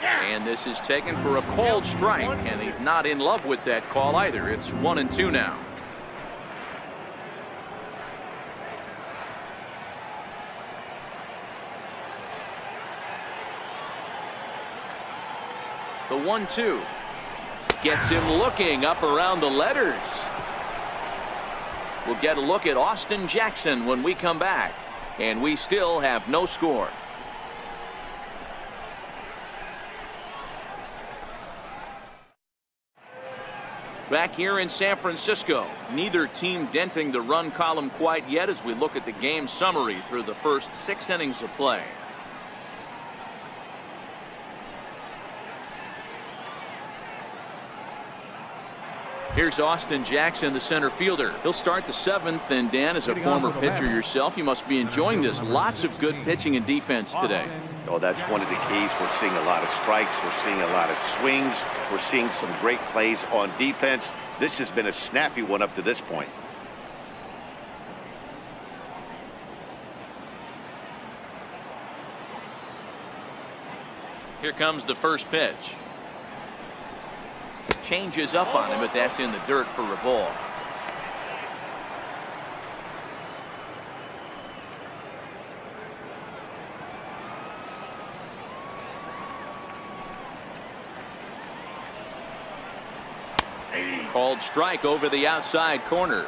And this is taken for a called strike, and he's not in love with that call either. It's 1-2 now. The 1-2 gets him looking up around the letters. We'll get a look at Austin Jackson when we come back, and we still have no score. Back here in San Francisco, neither team denting the run column quite yet as we look at the game summary through the first 6 innings of play. Here's Austin Jackson, the center fielder. He'll start the 7th, and Dan, as a former pitcher yourself, you must be enjoying this. Lots of good pitching and defense today. Oh, that's one of the keys. We're seeing a lot of strikes. We're seeing a lot of swings. We're seeing some great plays on defense. This has been a snappy one up to this point. Here comes the first pitch. Changes up on him, but that's in the dirt for a ball. Called strike over the outside corner.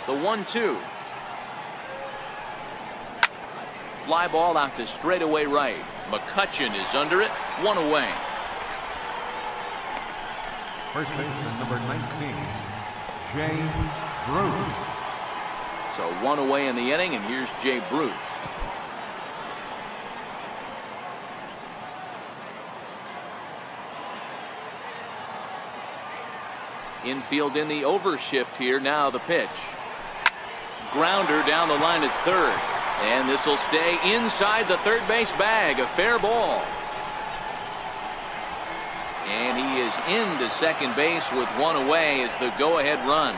The 1-2. Fly ball out to straightaway right. McCutchen is under it. 1 away. First baseman, number 19, Jay Bruce. So 1 away in the inning, and here's Jay Bruce. Infield in the overshift here. Now the pitch. Grounder down the line at third. And this will stay inside the third base bag. A fair ball. And he is into second base with 1 away as the go-ahead run.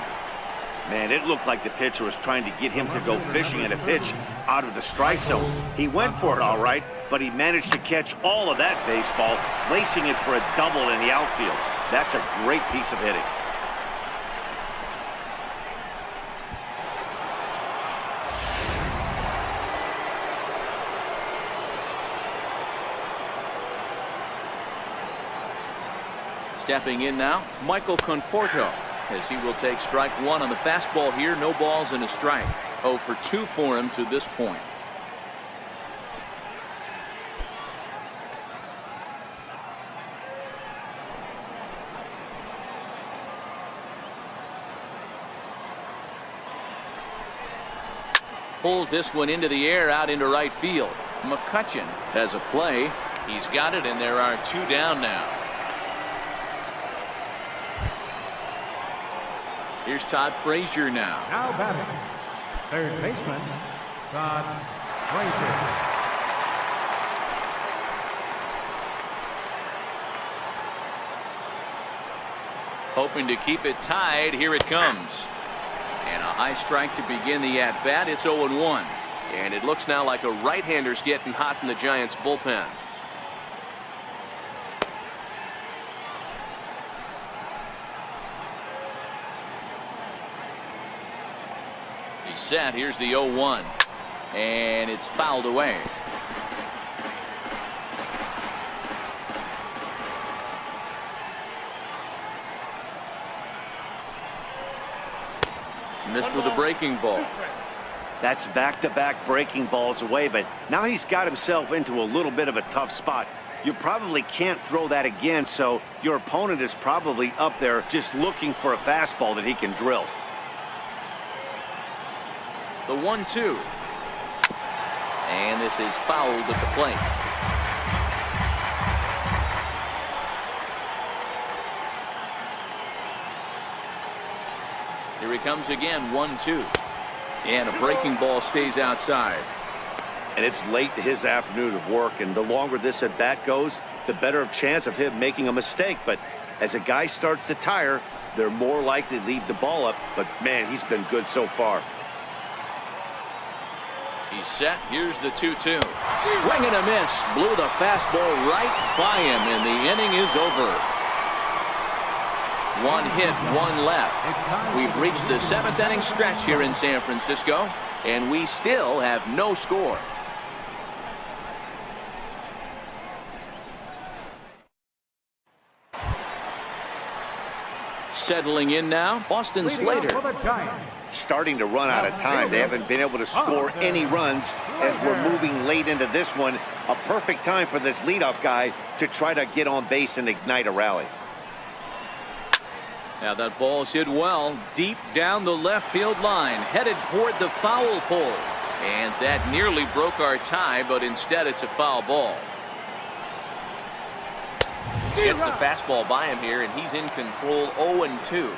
Man, it looked like the pitcher was trying to get him to go fishing at a pitch out of the strike zone. He went for it all right, but he managed to catch all of that baseball, placing it for a double in the outfield. That's a great piece of hitting. Stepping in now, Michael Conforto, as he will take strike 1 on the fastball here. No balls and a strike. 0 for 2 for him to this point. Pulls this one into the air, out into right field. McCutcheon has a play. He's got it, and there are 2 down now. Here's Todd Frazier now. Now batting, third baseman, Todd Frazier. Hoping to keep it tied. Here it comes. And a high strike to begin the at-bat. It's 0-1. And it looks now like a right-hander's getting hot in the Giants bullpen. He's set. Here's the 0-1. And it's fouled away. Missed with a breaking ball. That's back-to-back breaking balls away, but now he's got himself into a little bit of a tough spot. You probably can't throw that again, so your opponent is probably up there just looking for a fastball that he can drill. The 1-2. And this is fouled at the plate. Here he comes again, 1-2. And a breaking ball stays outside. And it's late in his afternoon of work, and the longer this at bat goes, the better chance of him making a mistake. But as a guy starts to tire, they're more likely to leave the ball up. But man, he's been good so far. He's set. Here's the 2-2. Swing and a miss. Blew the fastball right by him, and the inning is over. 1 hit, 1 left. We've reached the 7th inning stretch here in San Francisco, and we still have no score. Settling in now, Austin Slater. Starting to run out of time. They haven't been able to score any runs as we're moving late into this one. A perfect time for this leadoff guy to try to get on base and ignite a rally. Now that ball's hit well deep down the left field line, headed toward the foul pole, and that nearly broke our tie, but instead it's a foul ball. Gets the fastball by him here, and he's in control. 0-2.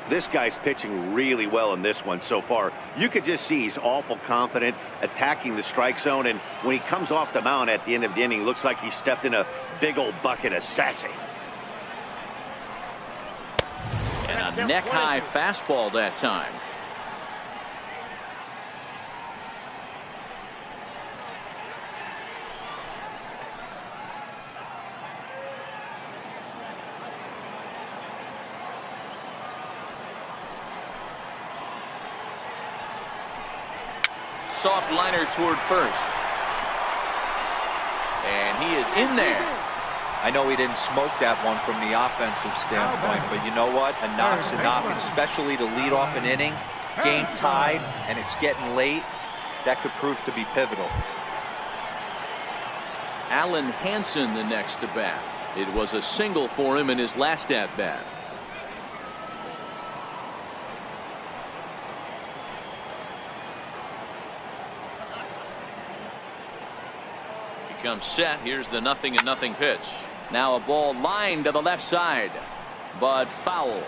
This guy's pitching really well in this one so far. You could just see he's awful confident attacking the strike zone, and when he comes off the mound at the end of the inning, looks like he stepped in a big old bucket of sassy. And a neck-high fastball that time. Soft liner toward first. And he is in there. I know he didn't smoke that one from the offensive standpoint, but you know what? A knock's a knock, especially to lead off an inning, game tied, and it's getting late. That could prove to be pivotal. Alan Hansen the next to bat. It was a single for him in his last at bat. Comes set. Here's the 0-0 pitch. Now a ball lined to the left side, but foul.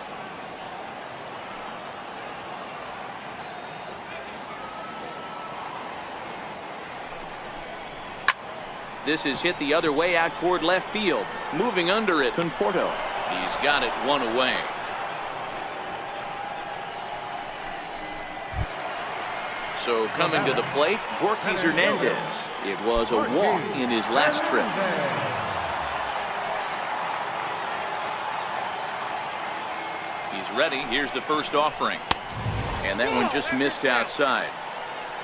This is hit the other way out toward left field. Moving under it, Conforto. He's got it 1 away. So coming to the plate, Borges Hernandez. It was a walk in his last trip. He's ready. Here's the first offering. And that one just missed outside.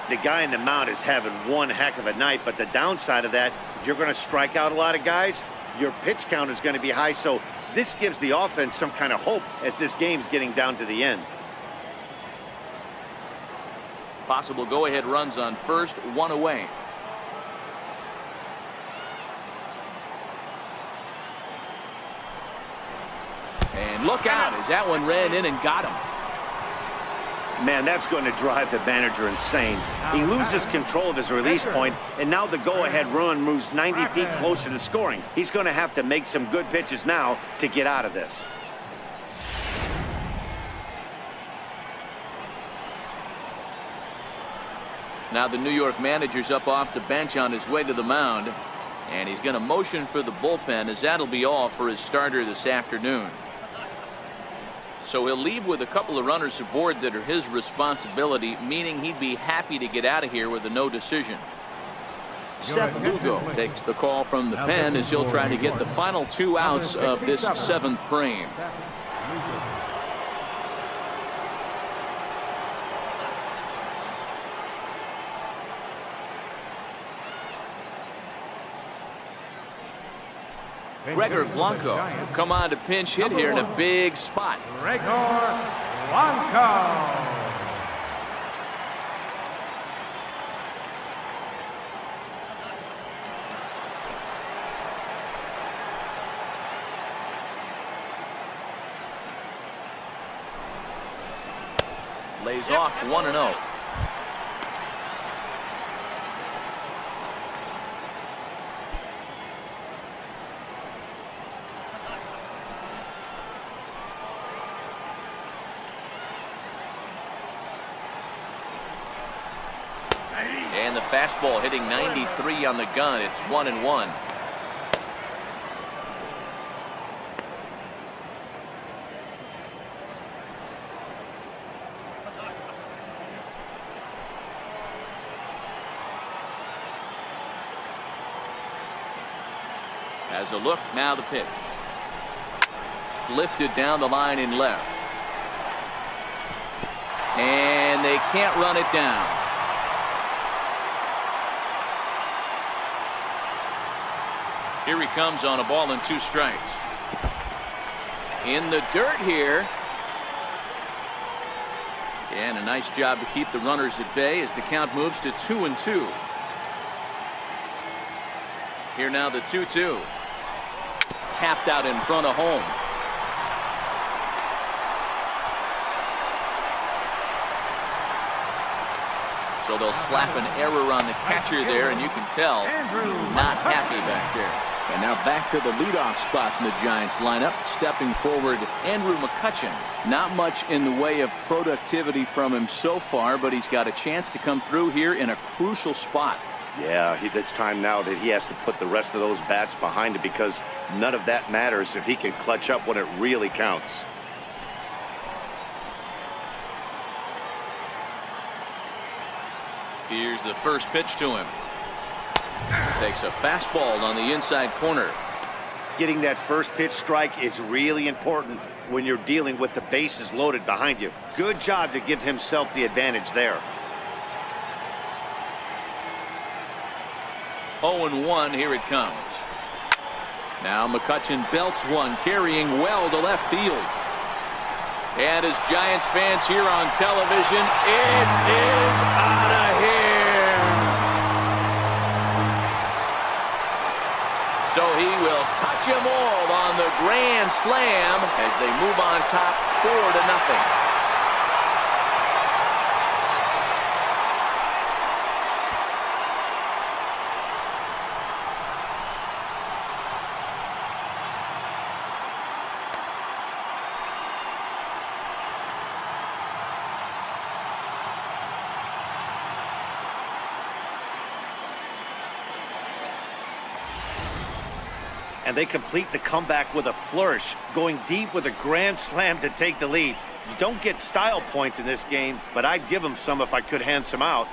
The guy in the mound is having one heck of a night, but the downside of that, if you're going to strike out a lot of guys, your pitch count is going to be high. So this gives the offense some kind of hope as this game's getting down to the end. Possible go-ahead runs on first, 1 away. And look out as that one ran in and got him. Man, that's going to drive the manager insane. He loses control of his release point, and now the go-ahead run moves 90 feet closer to scoring. He's going to have to make some good pitches now to get out of this. Now the New York manager's up off the bench on his way to the mound, and he's going to motion for the bullpen, as that'll be all for his starter this afternoon. So he'll leave with a couple of runners aboard that are his responsibility, meaning he'd be happy to get out of here with a no decision. Seth Lugo takes the call from the pen as he'll try to get the final 2 outs of this 7th frame. Gregor Blanco come on to pinch hit here in a big spot. Gregor Blanco. Lays off 1-0. And the fastball hitting 93 on the gun. It's 1-1. Has a look, now the pitch. Lifted down the line in left. And they can't run it down. Here he comes on a ball and 2 strikes. In the dirt here. And a nice job to keep the runners at bay as the count moves to 2-2. Here now the 2-2. Tapped out in front of home. So they'll slap an error on the catcher there, and you can tell not happy back there. And now back to the leadoff spot in the Giants lineup. Stepping forward, Andrew McCutchen. Not much in the way of productivity from him so far, but he's got a chance to come through here in a crucial spot. Yeah, it's time now that he has to put the rest of those bats behind him, because none of that matters if he can clutch up when it really counts. Here's the first pitch to him. Takes a fastball on the inside corner. Getting that first pitch strike is really important when you're dealing with the bases loaded behind you. Good job to give himself the advantage there. 0-1, here it comes. Now McCutchen belts one, carrying well to left field. And as Giants fans here on television, it is out of here. So he will touch them all on the grand slam as they move on top 4-0. And they complete the comeback with a flourish, going deep with a grand slam to take the lead. You don't get style points in this game, but I'd give them some if I could hand some out.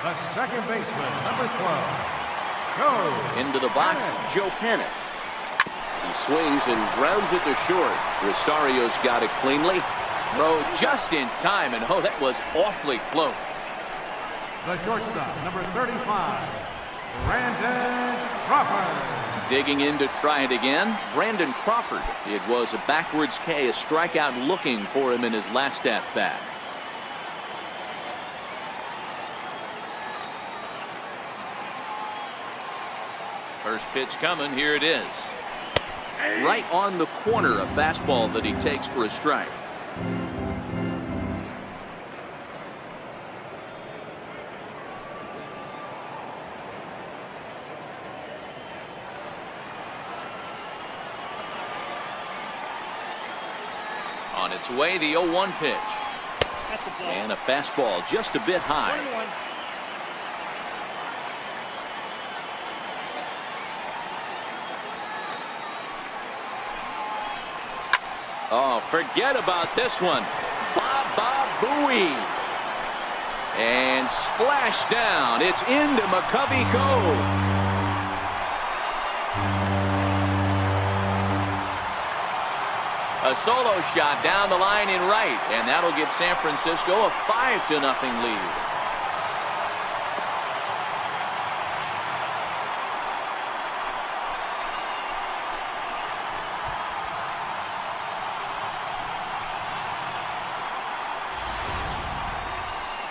The second baseman, number 12, Joe. Into the box, Joe Panic. He swings and grounds it to short. Rosario's got it cleanly. Throw just in time, and oh, that was awfully close. The shortstop, number 35, Brandon Crawford. Digging in to try it again, Brandon Crawford. It was a backwards K, a strikeout looking for him in his last at-bat. First pitch coming, here it is. Right on the corner, a fastball that he takes for a strike. On its way, the 0-1 pitch. That's a ball. And a fastball just a bit high. 1-1. Oh, forget about this one. Baba Booey. And splash down. It's into McCovey Cove. A solo shot down the line in right, and that'll give San Francisco a 5-0 lead.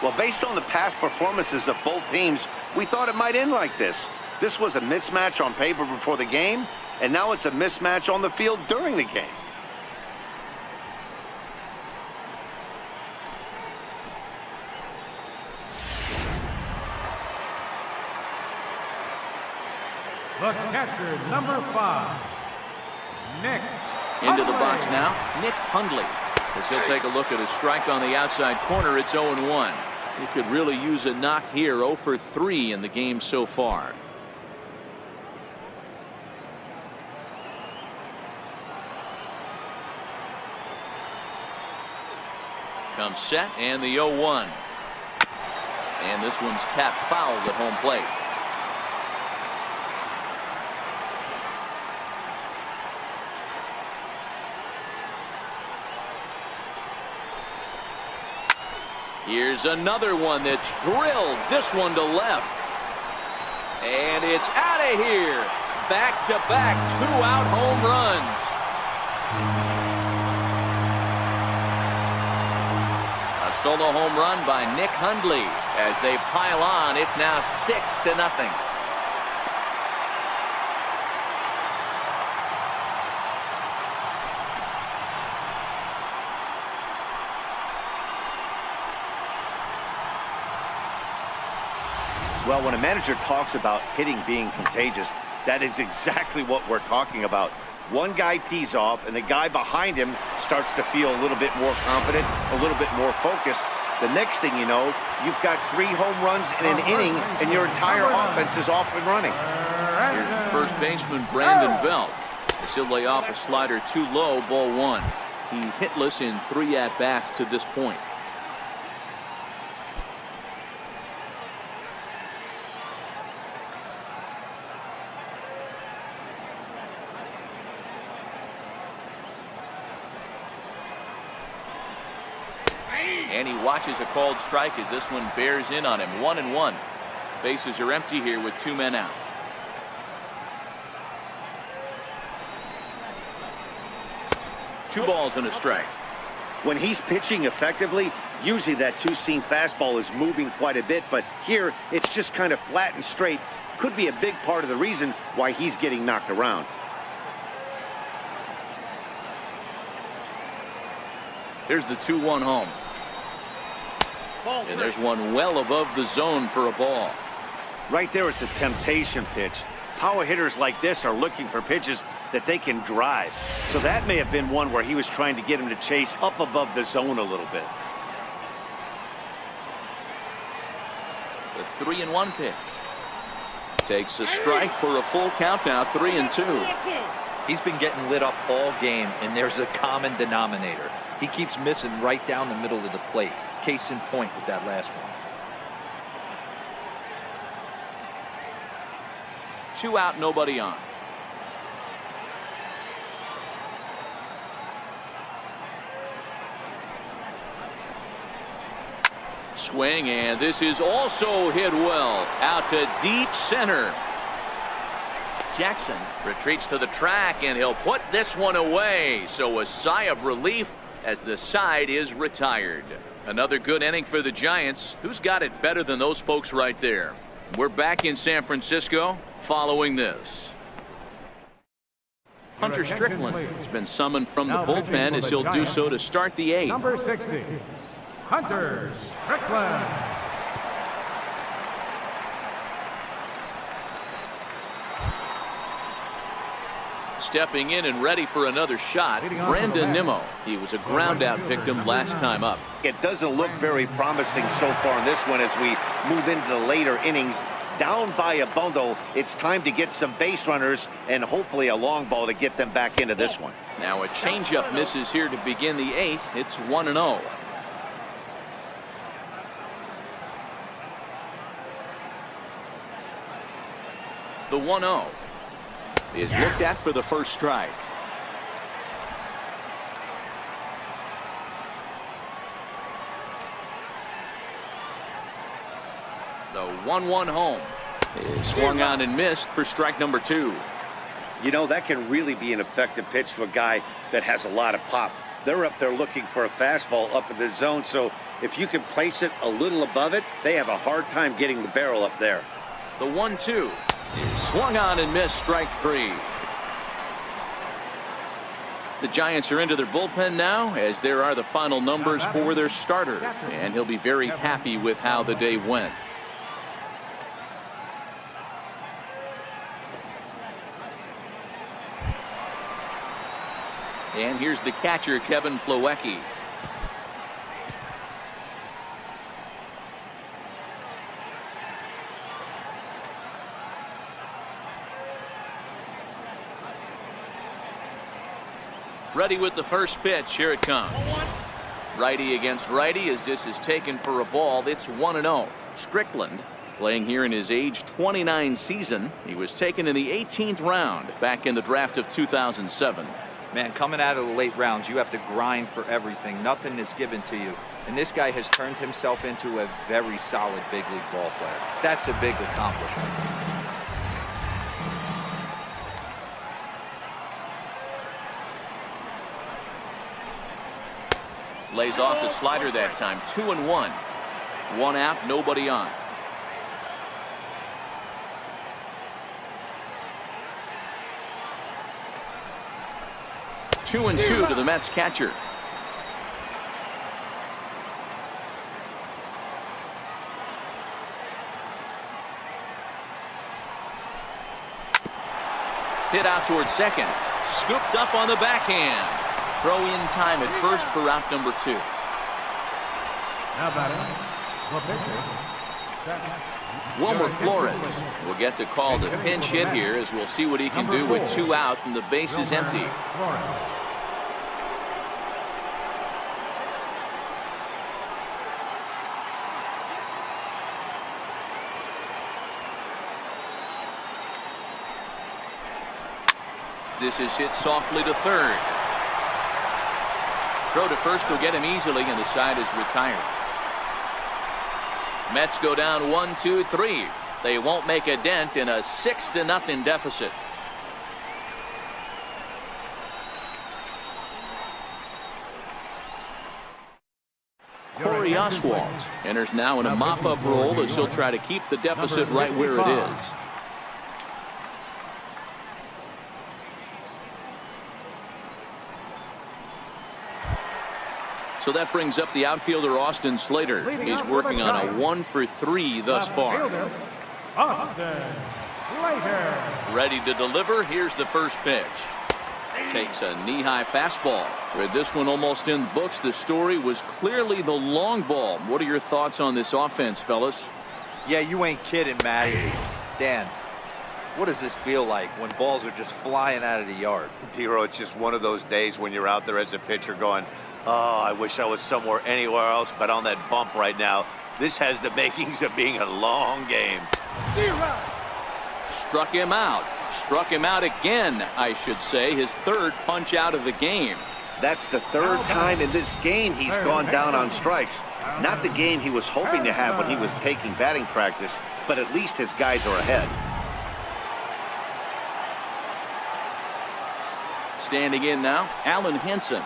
Well, based on the past performances of both teams, we thought it might end like this. This was a mismatch on paper before the game, and now it's a mismatch on the field during the game. The catcher, number 5, Nick. Into the Hundley. box now, Nick Hundley. As he'll take a look at a strike on the outside corner, it's 0-1. He could really use a knock here. 0 for 3 in the game so far. Comes set and the 0-1. And this one's tapped foul at home plate. Here's another one that's drilled. This one to left. And it's out of here. Back-to-back 2-out home runs. A solo home run by Nick Hundley. As they pile on, it's now 6-0. Well, when a manager talks about hitting being contagious, that is exactly what we're talking about. One guy tees off, and the guy behind him starts to feel a little bit more confident, a little bit more focused. The next thing you know, you've got 3 home runs in an inning, and your entire offense is off and running. Here's first baseman Brandon Belt. As he'll lay off a slider too low, ball 1. He's hitless in 3 at-bats to this point. And he watches a called strike as this one bears in on him. 1-1. Bases are empty here with 2 men out. Two balls and a strike. When he's pitching effectively, usually that two-seam fastball is moving quite a bit, but here it's just kind of flat and straight. Could be a big part of the reason why he's getting knocked around. Here's the 2-1 home. Ball And there's one well above the zone for a ball. Right there, it's a temptation pitch. Power hitters like this are looking for pitches that they can drive. So that may have been one where he was trying to get him to chase up above the zone a little bit. The 3-1 pitch. Takes a strike for a full count now. 3-2. He's been getting lit up all game, and there's a common denominator. He keeps missing right down the middle of the plate. Case in point with that last one. 2 out, nobody on. Swing, and this is also hit well. Out to deep center. Jackson retreats to the track, and he'll put this one away. So a sigh of relief as the side is retired. Another good inning for the Giants. Who's got it better than those folks right there? We're back in San Francisco following this. Hunter Strickland has been summoned from the Now pitching bullpen for as the he'll do Giants, so to start the 8th. Number 60, Hunter Strickland. Stepping in and ready for another shot, Leading off for the Brandon Mets. Nimmo. He was a ground out victim last time up. It doesn't look very promising so far in this one as we move into the later innings. Down by a bundle, it's time to get some base runners and hopefully a long ball to get them back into this one. Now a changeup misses here to begin the 8th. It's 1-0. The 1-0 is looked at for the first strike. The 1-1 home is swung on and missed for strike number 2. You know, that can really be an effective pitch to a guy that has a lot of pop. They're up there looking for a fastball up in the zone, so if you can place it a little above it, they have a hard time getting the barrel up there. The 1-2 is swung on and missed, strike 3. The Giants are into their bullpen now, as there are the final numbers for their starter, and he'll be very happy with how the day went. And here's the catcher, Kevin Plawecki. Ready with the first pitch. Here it comes. Righty against righty as this is taken for a ball. It's 1-0. Strickland playing here in his age 29 season. He was taken in the 18th round back in the draft of 2007. Man, coming out of the late rounds, you have to grind for everything. Nothing is given to you. And this guy has turned himself into a very solid big league ball player. That's a big accomplishment. Lays off the slider that time. 2-1. One out, nobody on. Two and two to the Mets catcher. Hit out towards second. Scooped up on the backhand. Throw in time at first for route number 2. Now batting, the pitcher, Wilmer Flores will get the call to pinch hit here, as we'll see what he can do with 2 out and the base is empty. Flores. This is hit softly to third. Throw to first will get him easily, and the side is retired. Mets go down 1-2-3. They won't make a dent in a 6-0 deficit. Corey Oswalt enters now in a mop-up role as he'll try to keep the deficit right where it is. So that brings up the outfielder Austin Slater. He's working on a 1-for-3 thus far. Austin Slater. Ready to deliver. Here's the first pitch. Takes a knee-high fastball. With this one almost in books, the story was clearly the long ball. What are your thoughts on this offense, fellas? Yeah, you ain't kidding, Matty. Dan, what does this feel like when balls are just flying out of the yard? Hero, it's just one of those days when you're out there as a pitcher going, oh, I wish I was somewhere anywhere else but on that bump right now. This has the makings of being a long game. Struck him out. Struck him out again, I should say. His third punch out of the game. That's the third time in this game he's gone down on strikes. Not the game he was hoping to have when he was taking batting practice, but at least his guys are ahead. Standing in now, Alan Henson.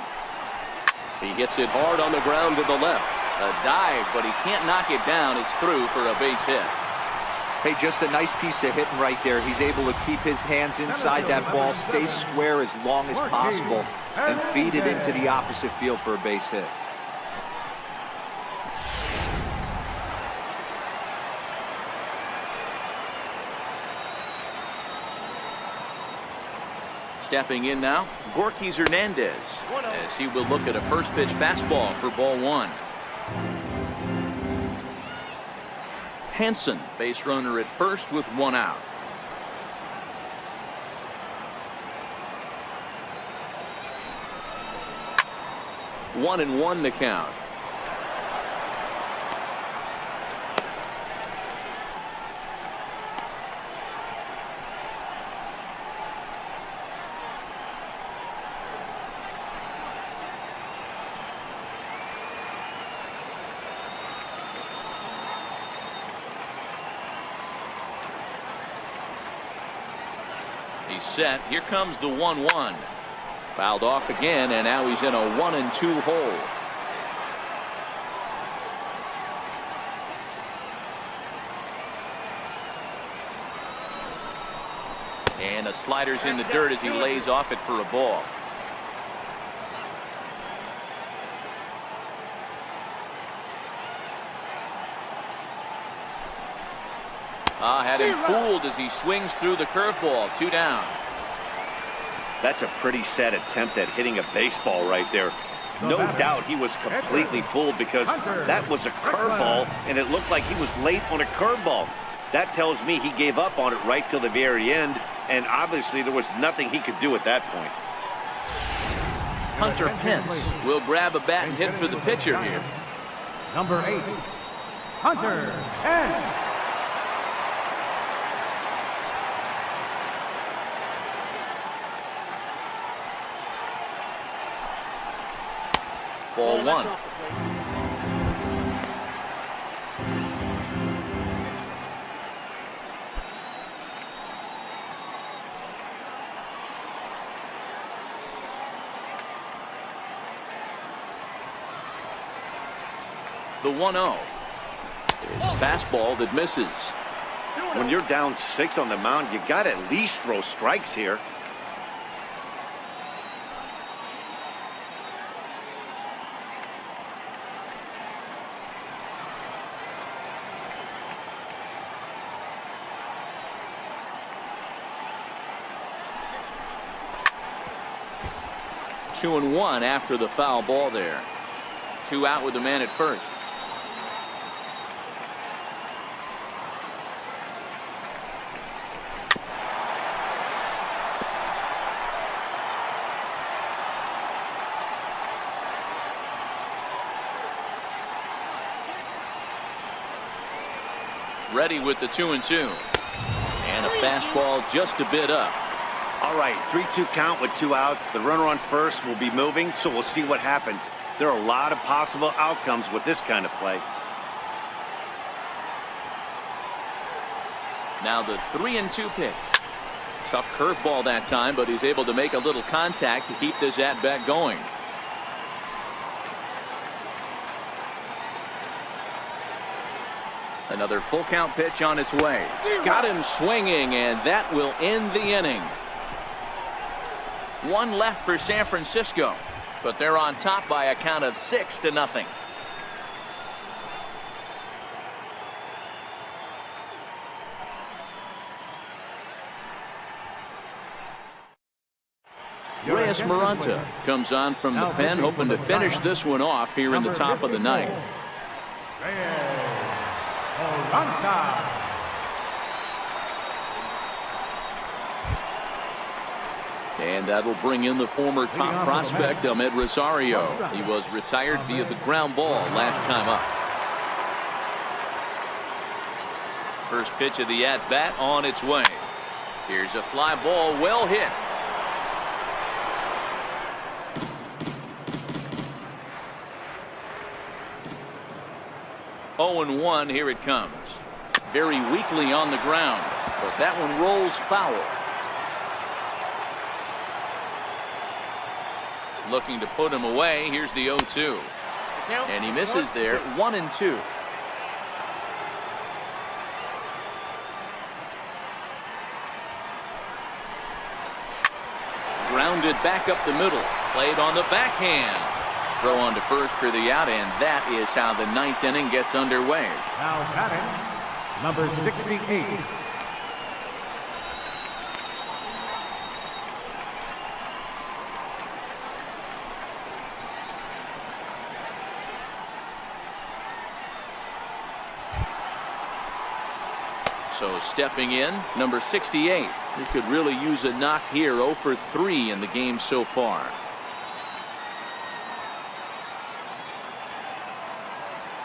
He hits it hard on the ground to the left. A dive, but he can't knock it down. It's through for a base hit. Hey, just a nice piece of hitting right there. He's able to keep his hands inside that ball, stay square as long as possible, and feed it into the opposite field for a base hit. Stepping in now, Gorkys Hernandez, as he will look at a first pitch fastball for ball one. Hansen, base runner at first with one out. One and one to count. He's set. Here comes the 1-1. Fouled off again, and now he's in a 1-2 hole. And the slider's in the dirt as he lays off it for a ball. Had him fooled as he swings through the curveball. 2 down. That's a pretty sad attempt at hitting a baseball right there. No doubt he was completely fooled because that was a curveball and it looked like he was late on a curveball. That tells me he gave up on it right till the very end, and obviously there was nothing he could do at that point. Hunter Pence will grab a bat and hit for the pitcher here. Number 8, Hunter Pence. Ball one. The 1-0 is a fastball that misses. When you're down 6 on the mound, you got to at least throw strikes here. Two and one after the foul ball there. 2 out with the man at first. Ready with the 2-2. And a fastball just a bit up. All right, 3-2 count with 2 outs. The runner on first will be moving, so we'll see what happens. There are a lot of possible outcomes with this kind of play. Now the 3-2 pitch. Tough curveball that time, but he's able to make a little contact to keep this at-bat going. Another full count pitch on its way. Got him swinging, and that will end the inning. 1 left for San Francisco, but they're on top by a count of 6-0. Reyes Maranta comes on from the pen, hoping to finish this one off here in the top of the ninth. And that'll bring in the former top prospect, Ahmed Rosario. He was retired via the ground ball last time up. First pitch of the at-bat on its way. Here's a fly ball, well hit. Oh and 1, here it comes. Very weakly on the ground, but that one rolls foul. Looking to put him away. Here's the 0-2. And he misses there. 1-2. grounded back up the middle. Played on the backhand. Throw on to first for the out, and that is how the ninth inning gets underway. Now batting, number 68. So stepping in, number 68. He could really use a knock here. 0 for 3 in the game so far.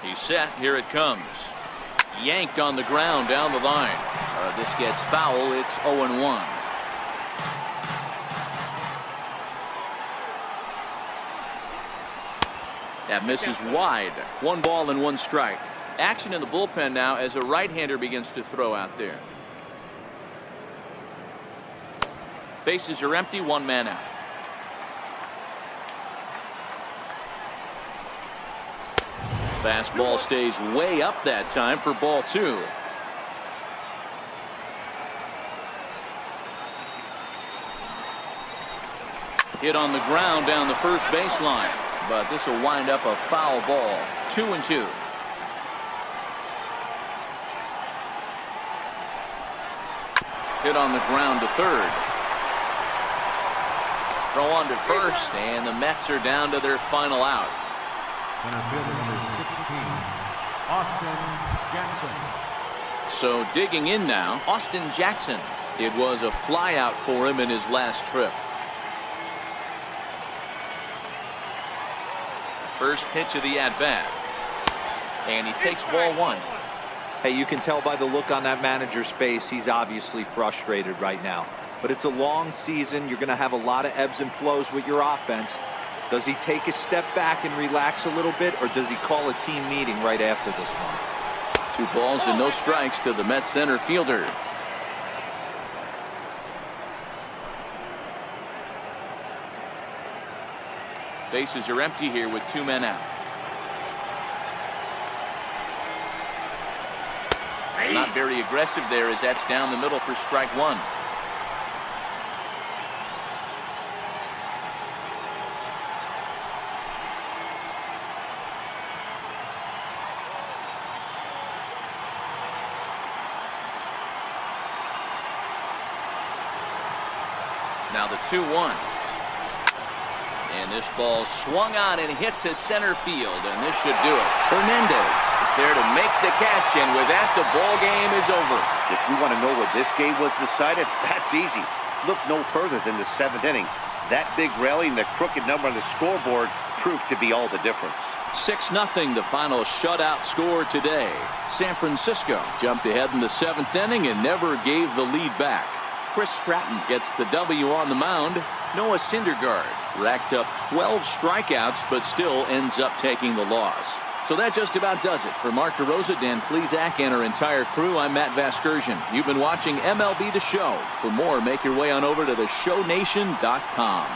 He's set. Here it comes. Yanked on the ground down the line. This gets foul. It's 0-1. That misses wide. 1 ball and 1 strike. Action in the bullpen now as a right-hander begins to throw out there. Bases are empty. 1 man out. Fastball stays way up that time for ball 2. Hit on the ground down the first baseline, but this will wind up a foul ball. 2-2. Hit on the ground to third. Throw on to first, and the Mets are down to their final out. Center fielder number 16, Austin Jackson. So digging in now, Austin Jackson. It was a flyout for him in his last trip. First pitch of the at-bat. And he takes ball 1. Hey, you can tell by the look on that manager's face, he's obviously frustrated right now. But it's a long season. You're going to have a lot of ebbs and flows with your offense. Does he take a step back and relax a little bit, or does he call a team meeting right after this one? 2 balls and no strikes to the Mets center fielder. Bases are empty here with 2 men out. Not very aggressive there as that's down the middle for strike 1. Now the 2-1. And this ball swung on and hit to center field, and this should do it. Hernandez is there to make the catch, and with that, the ball game is over. If you want to know what this game was decided, that's easy. Look no further than the 7th inning. That big rally and the crooked number on the scoreboard proved to be all the difference. 6-0, the final shutout score today. San Francisco jumped ahead in the 7th inning and never gave the lead back. Chris Stratton gets the W on the mound. Noah Syndergaard racked up 12 strikeouts, but still ends up taking the loss. So that just about does it. For Mark DeRosa, Dan Plesac, and our entire crew, I'm Matt Vasgersian. You've been watching MLB The Show. For more, make your way on over to theshownation.com.